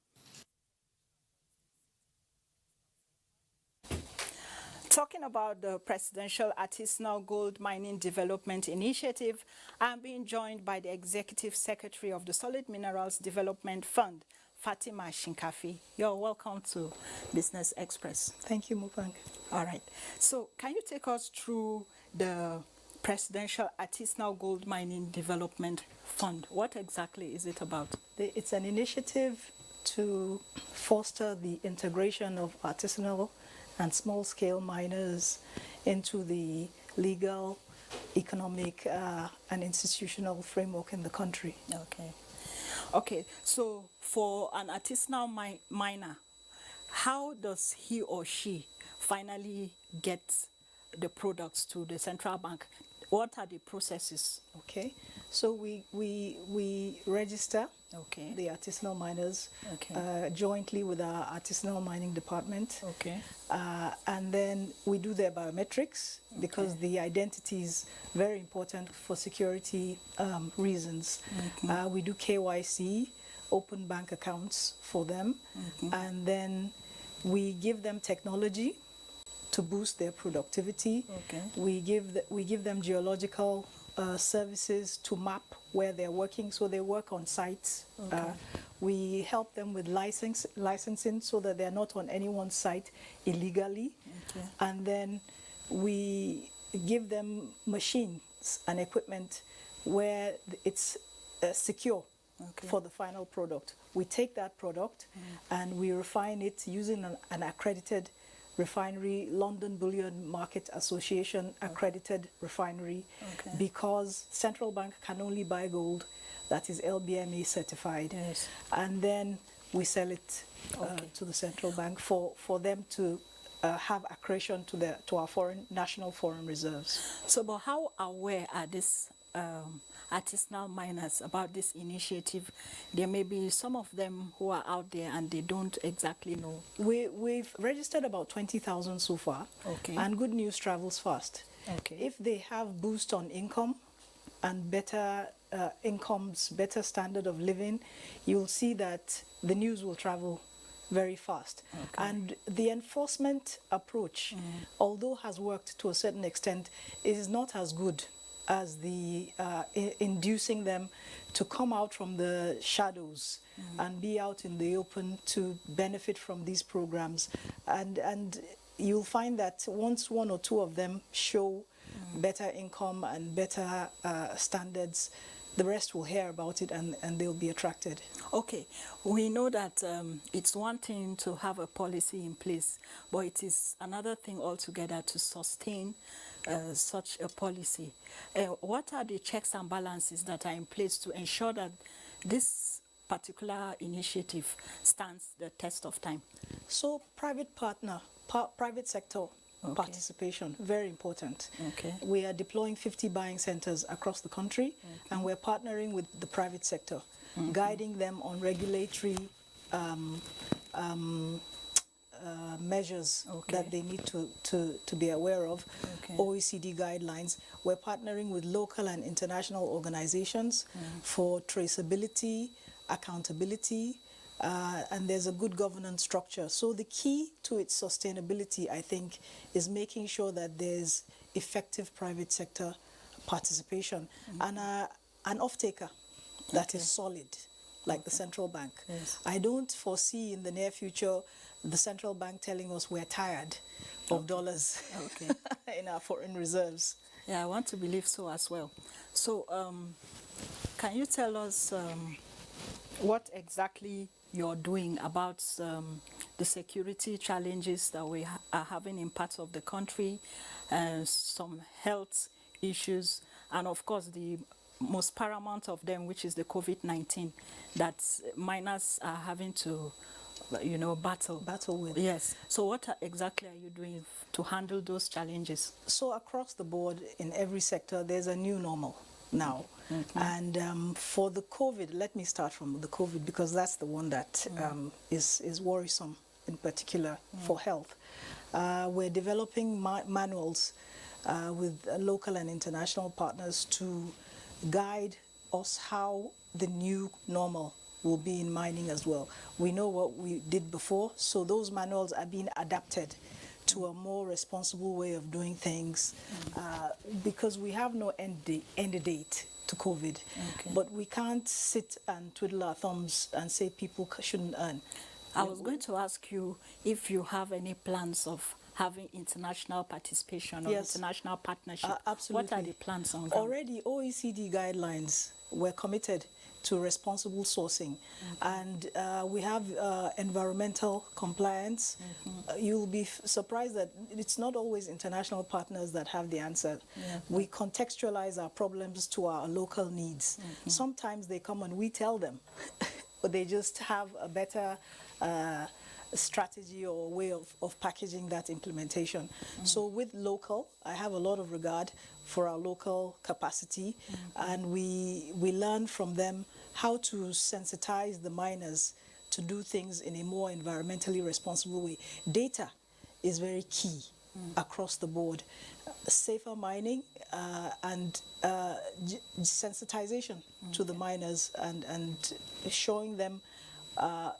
Talking about the Presidential Artisanal Gold Mining Development Initiative, I'm being joined by the Executive Secretary of the Solid Minerals Development Fund, Fatima Shinkafi. You're welcome to Business Express. Thank you, Mupang. All right. So can you take us through the Presidential Artisanal Gold Mining Development Fund? What exactly is it about? It's an initiative to foster the integration of artisanal and small-scale miners into the legal, economic, and institutional framework in the country. Okay, so for an artisanal miner, how does he or she finally get the products to the central bank? What are the processes? Okay, so we register the artisanal miners jointly with our artisanal mining department. And then we do their biometrics because the identity is very important for security reasons. We do KYC, open bank accounts for them, and then we give them technology to boost their productivity. We give them geological services to map where they're working, so they work on sites. We help them with licensing so that they're not on anyone's site illegally. And then we give them machines and equipment where it's secure for the final product. We take that product and we refine it using an accredited refinery, London Bullion Market Association accredited refinery, because central bank can only buy gold that is LBMA certified. And then we sell it to the central bank for them to have accretion to our national foreign reserves. So, but how aware are these artisanal miners about this initiative? There may be some of them who are out there and they don't exactly know. We've registered about 20,000 so far. Okay. And good news travels fast. Okay. If they have boost on income and better incomes, better standard of living, you'll see that the news will travel very fast. Okay. And the enforcement approach, although has worked to a certain extent, is not as good as the inducing them to come out from the shadows and be out in the open to benefit from these programs. And you'll find that once one or two of them show better income and better standards, the rest will hear about it and they'll be attracted. Okay, we know that it's one thing to have a policy in place, but it is another thing altogether to sustain such a policy. What are the checks and balances that are in place to ensure that this particular initiative stands the test of time? So private sector participation, very important. Okay. We are deploying 50 buying centers across the country, and we're partnering with the private sector, guiding them on regulatory measures that they need to be aware of, OECD guidelines. We're partnering with local and international organizations for traceability, accountability, and there's a good governance structure. So the key to its sustainability, I think, is making sure that there's effective private sector participation and an off-taker that is solid, like the central bank. Yes. I don't foresee in the near future the central bank telling us we're tired of dollars in our foreign reserves. Yeah, I want to believe so as well. So can you tell us what exactly you're doing about the security challenges that we are having in parts of the country, some health issues, and of course the most paramount of them, which is the COVID-19 that miners are having to, battle with. Yes. So what exactly are you doing to handle those challenges? So across the board, in every sector, there's a new normal now. And for the COVID, let me start from the COVID because that's the one that is worrisome in particular for health. We're developing manuals with local and international partners to guide us how the new normal will be in mining as well. We know what we did before, so those manuals are being adapted to a more responsible way of doing things because we have no end date to COVID. But we can't sit and twiddle our thumbs and say people shouldn't earn. I was going to ask you if you have any plans of having international participation or international partnership. Absolutely. What are the plans on that? Already OECD guidelines were committed to responsible sourcing, and we have environmental compliance. You'll be surprised that it's not always international partners that have the answer. We contextualize our problems to our local needs. Sometimes they come and we tell them, but they just have a better strategy or way of packaging that implementation. So with local, I have a lot of regard for our local capacity, and we learn from them how to sensitize the miners to do things in a more environmentally responsible way. Data is very key across the board. Safer mining and sensitization to the miners and showing them.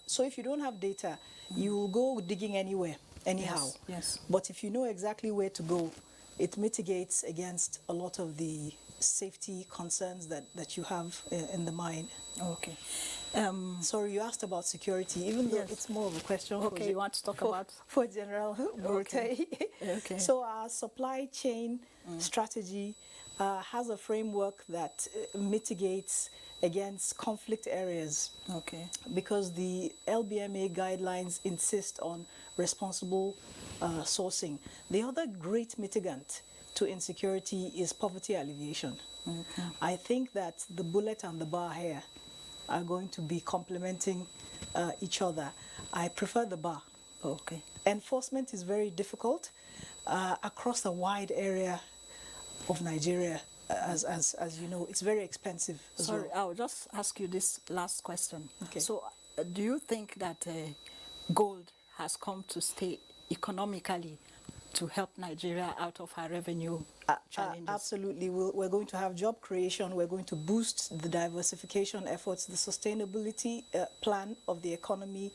So if you don't have data, you will go digging anywhere, anyhow. Yes. But if you know exactly where to go, it mitigates against a lot of the safety concerns that you have in the mine. Okay. Sorry, you asked about security, even though it's more of a question for you want to talk about for General Brote. Okay. So our supply chain strategy has a framework that mitigates against conflict areas. Okay. Because the LBMA guidelines insist on responsible sourcing. The other great mitigant to insecurity is poverty alleviation. I think that the bullet and the bar here are going to be complementing each other. I prefer the bar. Okay. Enforcement is very difficult across a wide area of Nigeria. as you know, it's very expensive as Sorry, well. I'll just ask you this last question. Okay. So, do you think that gold has come to stay economically to help Nigeria out of her revenue challenges? Absolutely. We're going to have job creation. We're going to boost the diversification efforts, the sustainability plan of the economy.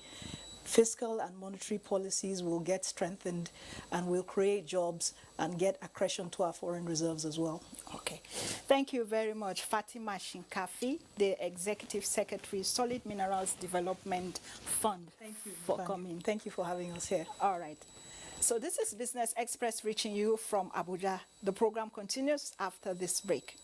Fiscal and monetary policies will get strengthened, and will create jobs and get accretion to our foreign reserves as well. Okay. Thank you very much, Fatima Shinkafi, the Executive Secretary, Solid Minerals Development Fund. Thank you for coming. Thank you for having us here. All right. So this is Business Express reaching you from Abuja. The program continues after this break.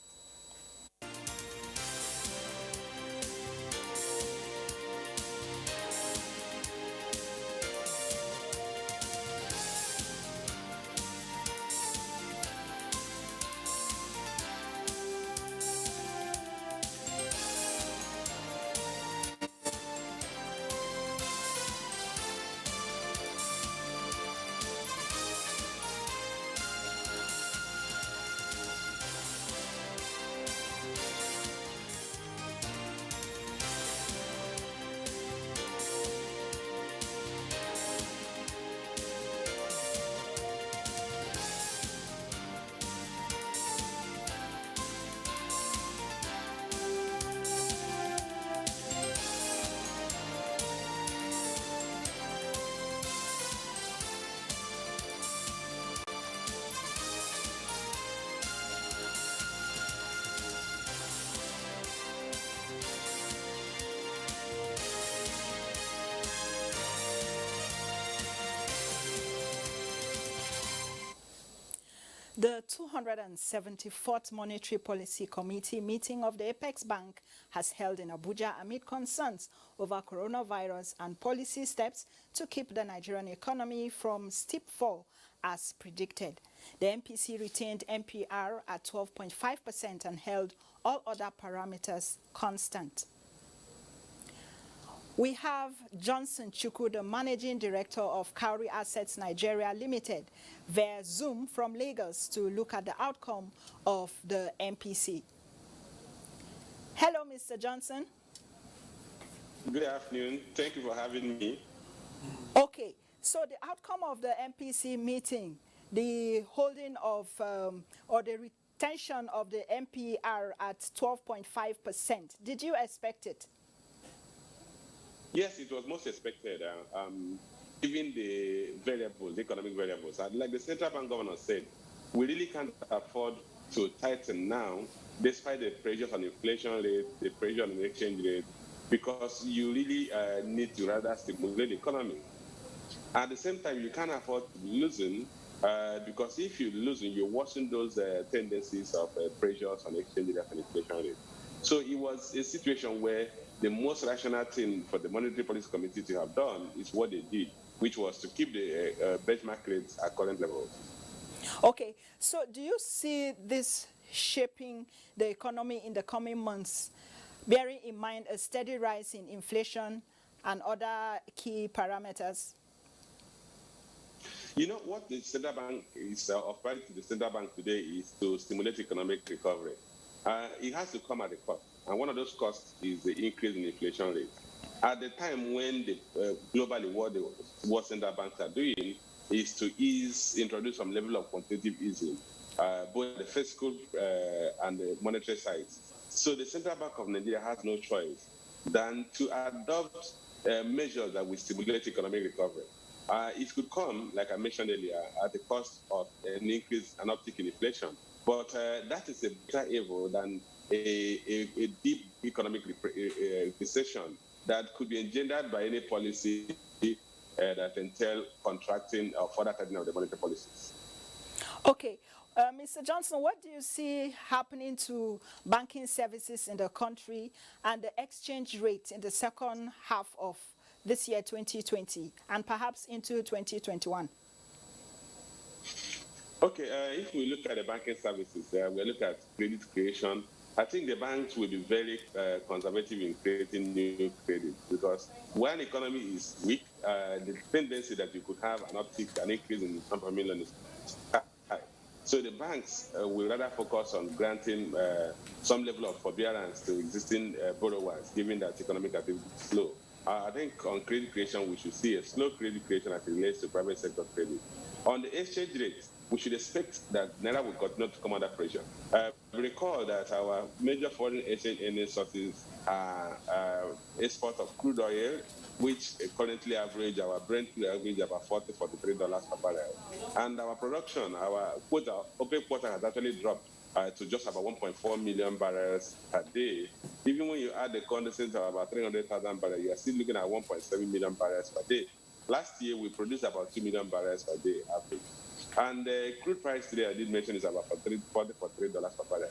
The 274th Monetary Policy Committee meeting of the Apex Bank has held in Abuja amid concerns over coronavirus and policy steps to keep the Nigerian economy from steep fall as predicted. The MPC retained MPR at 12.5% and held all other parameters constant. We have Johnson Chukwu, the Managing Director of Cowrie Assets Nigeria Limited, via Zoom from Lagos to look at the outcome of the MPC. Hello, Mr. Johnson. Good afternoon. Thank you for having me. Okay, so the outcome of the MPC meeting, the holding of, or the retention of the MPR at 12.5%, did you expect it? Yes, it was most expected, given the variables, the economic variables. Like the central bank governor said, we really can't afford to tighten now, despite the pressure on inflation rate, the pressure on the exchange rate, because you really need to rather stimulate the economy. At the same time, you can't afford to be losing, because if you're losing, you're worsening those tendencies of pressures on exchange rate and inflation rate. So it was a situation where the most rational thing for the Monetary Policy Committee to have done is what they did, which was to keep the benchmark rates at current levels. Okay, so do you see this shaping the economy in the coming months, bearing in mind a steady rise in inflation and other key parameters? You know what the central bank is of priority to the central bank today is to stimulate economic recovery. It has to come at a cost, and one of those costs is the increase in inflation rate. At the time when the globally what central banks are doing is to introduce some level of quantitative easing, both the fiscal and the monetary sides. So the Central Bank of Nigeria has no choice than to adopt measures that will stimulate economic recovery. It could come, like I mentioned earlier, at the cost of an increase, an uptick in inflation. But that is a better evil than a deep economic recession that could be engendered by any policy that entail contracting or further tightening of the monetary policies. Okay. Mr. Johnson, what do you see happening to banking services in the country and the exchange rate in the second half of this year, 2020, and perhaps into 2021? Okay, if we look at the banking services, we look at credit creation. I think the banks will be very conservative in creating new credit, because when the economy is weak, the tendency that you could have an uptick, an increase in number of million is high. So the banks will rather focus on granting some level of forbearance to existing borrowers, given that economic activity is slow. I think on credit creation, we should see a slow credit creation as it relates to private sector credit. On the exchange rate, we should expect that Naira will continue to come under pressure. Recall that our major foreign exchange earning sources are export of crude oil, which currently average, our Brent crude average about $43 per barrel. And our production, our quota, OPEC quota has actually dropped to just about 1.4 million barrels per day. Even when you add the condensate of about 300,000 barrels, you are still looking at 1.7 million barrels per day. Last year, we produced about 2 million barrels per day average. And the crude price today, I did mention, is about $43 per barrel.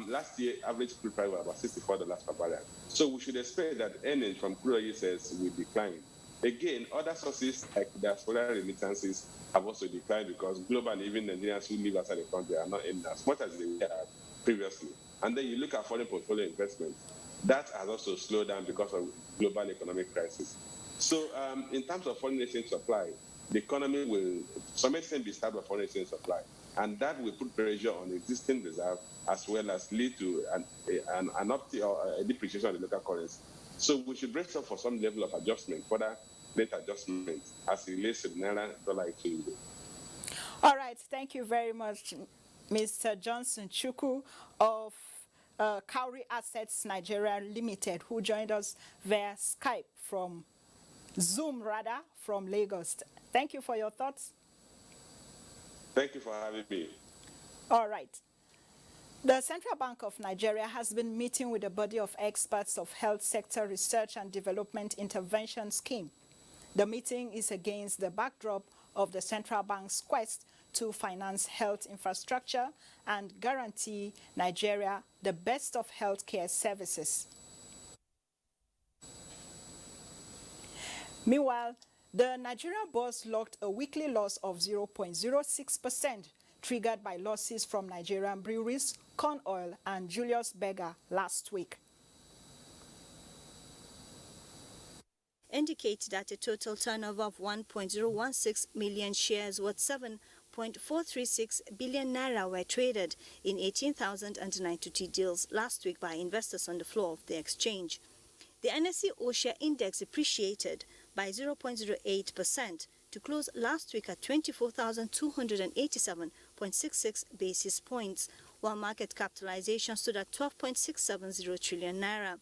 Last year, average crude price was about $64 per barrel. So we should expect that earnings from crude oil sales will decline. Again, other sources like diaspora remittances have also declined because globally, even Nigerians who live outside the country are not earning as much as they were previously. And then you look at foreign portfolio investments, that has also slowed down because of global economic crisis. So in terms of foreign exchange supply, the economy will, to some extent, be starved of foreign exchange supply. And that will put pressure on existing reserve as well as lead to an uptick or a depreciation of the local currency. So we should brace up for some level of adjustment, further rate adjustment as it relates to the Naira-dollar exchange rate. All right, thank you very much, Mr. Johnson Chukwu of Cowrie Assets Nigeria Limited, who joined us via Skype from Zoom, rather, from Lagos. Thank you for your thoughts. Thank you for having me. All right. The Central Bank of Nigeria has been meeting with a body of experts of health sector research and development intervention scheme. The meeting is against the backdrop of the central bank's quest to finance health infrastructure and guarantee Nigeria the best of healthcare services. Meanwhile, the Nigerian bourse logged a weekly loss of 0.06%, triggered by losses from Nigerian breweries, corn oil, and Julius Berger last week. Indicate that a total turnover of 1.016 million shares worth 7.436 billion naira were traded in 18,092 deals last week by investors on the floor of the exchange. The NSE OSHA index appreciated by 0.08% to close last week at 24,287.66 basis points, while market capitalization stood at 12.670 trillion naira.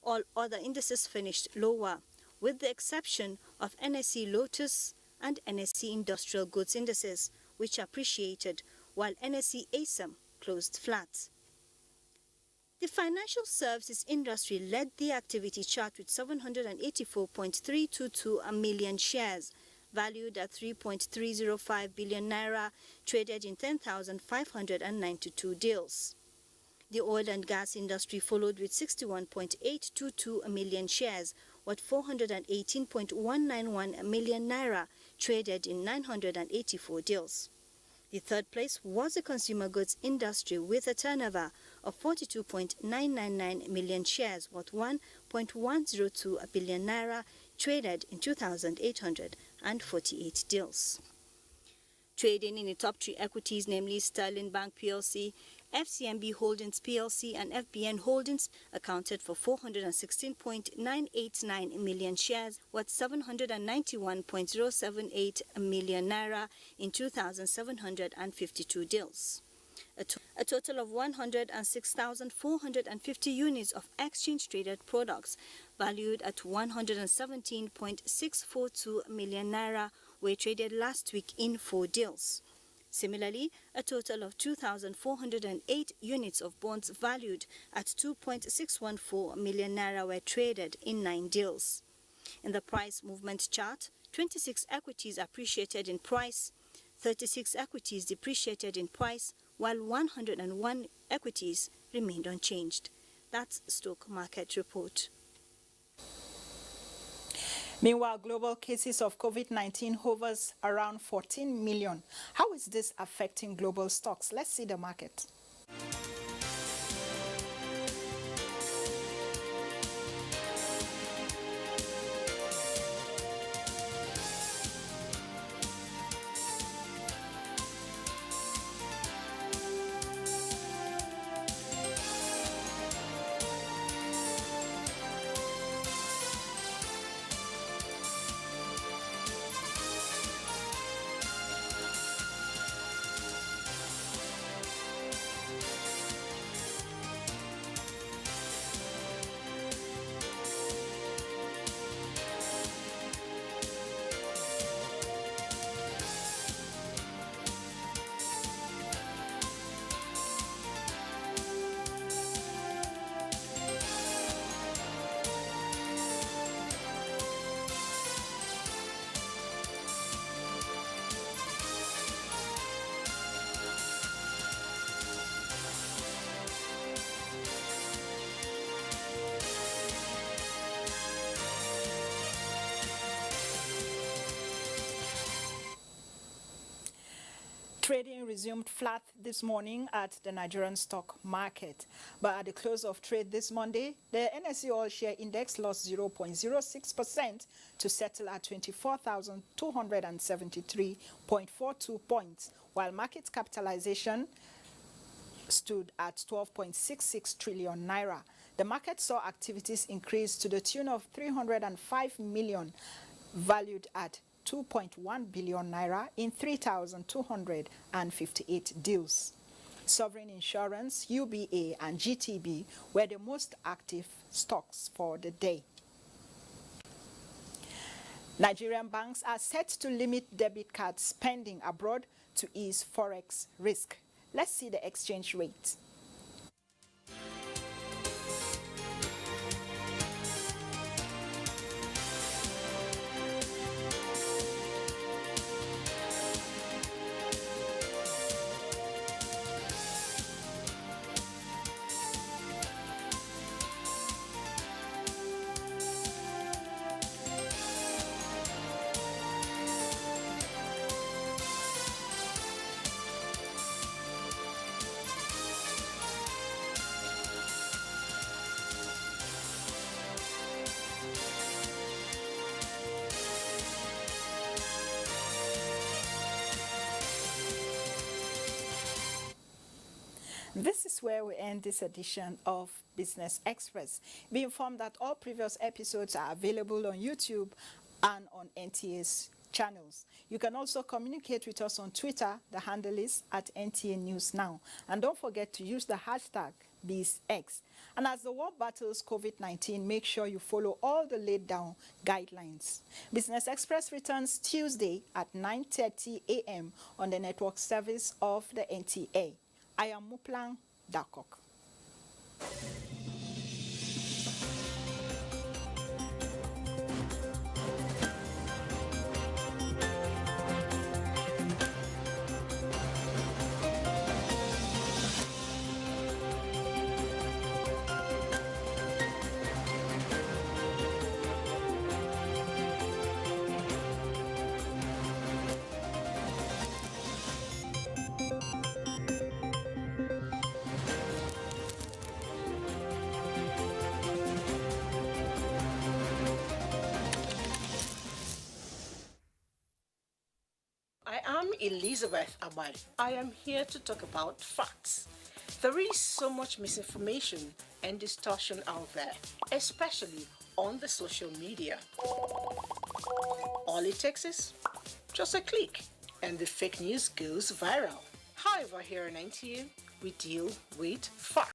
All other indices finished lower, with the exception of NSE Lotus and NSE Industrial Goods indices, which appreciated, while NSE ASAM closed flat. The financial services industry led the activity chart with 784.322 million shares, valued at 3.305 billion naira, traded in 10,592 deals. The oil and gas industry followed with 61.822 million shares, worth 418.191 million naira, traded in 984 deals. The third place was the consumer goods industry with a turnover of 42.999 million shares, worth 1.102 billion naira, traded in 2,848 deals. Trading in the top three equities, namely Sterling Bank PLC, FCMB Holdings PLC and FBN Holdings, accounted for 416.989 million shares, worth 791.078 million naira in 2,752 deals. A total of 106,450 units of exchange-traded products, valued at 117.642 million naira, were traded last week in 4 deals. Similarly, a total of 2,408 units of bonds valued at 2.614 million naira were traded in 9 deals. In the price movement chart, 26 equities appreciated in price, 36 equities depreciated in price, while 101 equities remained unchanged. That's Stock Market Report. Meanwhile, global cases of COVID-19 hovers around 14 million. How is this affecting global stocks? Let's see the market. Trading resumed flat this morning at the Nigerian stock market. But at the close of trade this Monday, the NSE All Share Index lost 0.06% to settle at 24,273.42 points, while market capitalization stood at 12.66 trillion naira. The market saw activities increase to the tune of 305 million, valued at 2.1 billion naira in 3,258 deals. Sovereign Insurance, UBA, and GTB were the most active stocks for the day. Nigerian banks are set to limit debit card spending abroad to ease forex risk. Let's see the exchange rate. This is where we end this edition of Business Express. Be informed that all previous episodes are available on YouTube and on NTA's channels. You can also communicate with us on Twitter. The handle is at NTA News Now. And don't forget to use the hashtag BizX. And as the world battles COVID-19, make sure you follow all the laid down guidelines. Business Express returns Tuesday at 9:30 a.m. on the network service of the NTA. I am Muplang Dakok. I am Elizabeth Amadi. I am here to talk about facts. There is so much misinformation and distortion out there, especially on the social media. All it takes is just a click and the fake news goes viral. However, here in NTA, we deal with facts.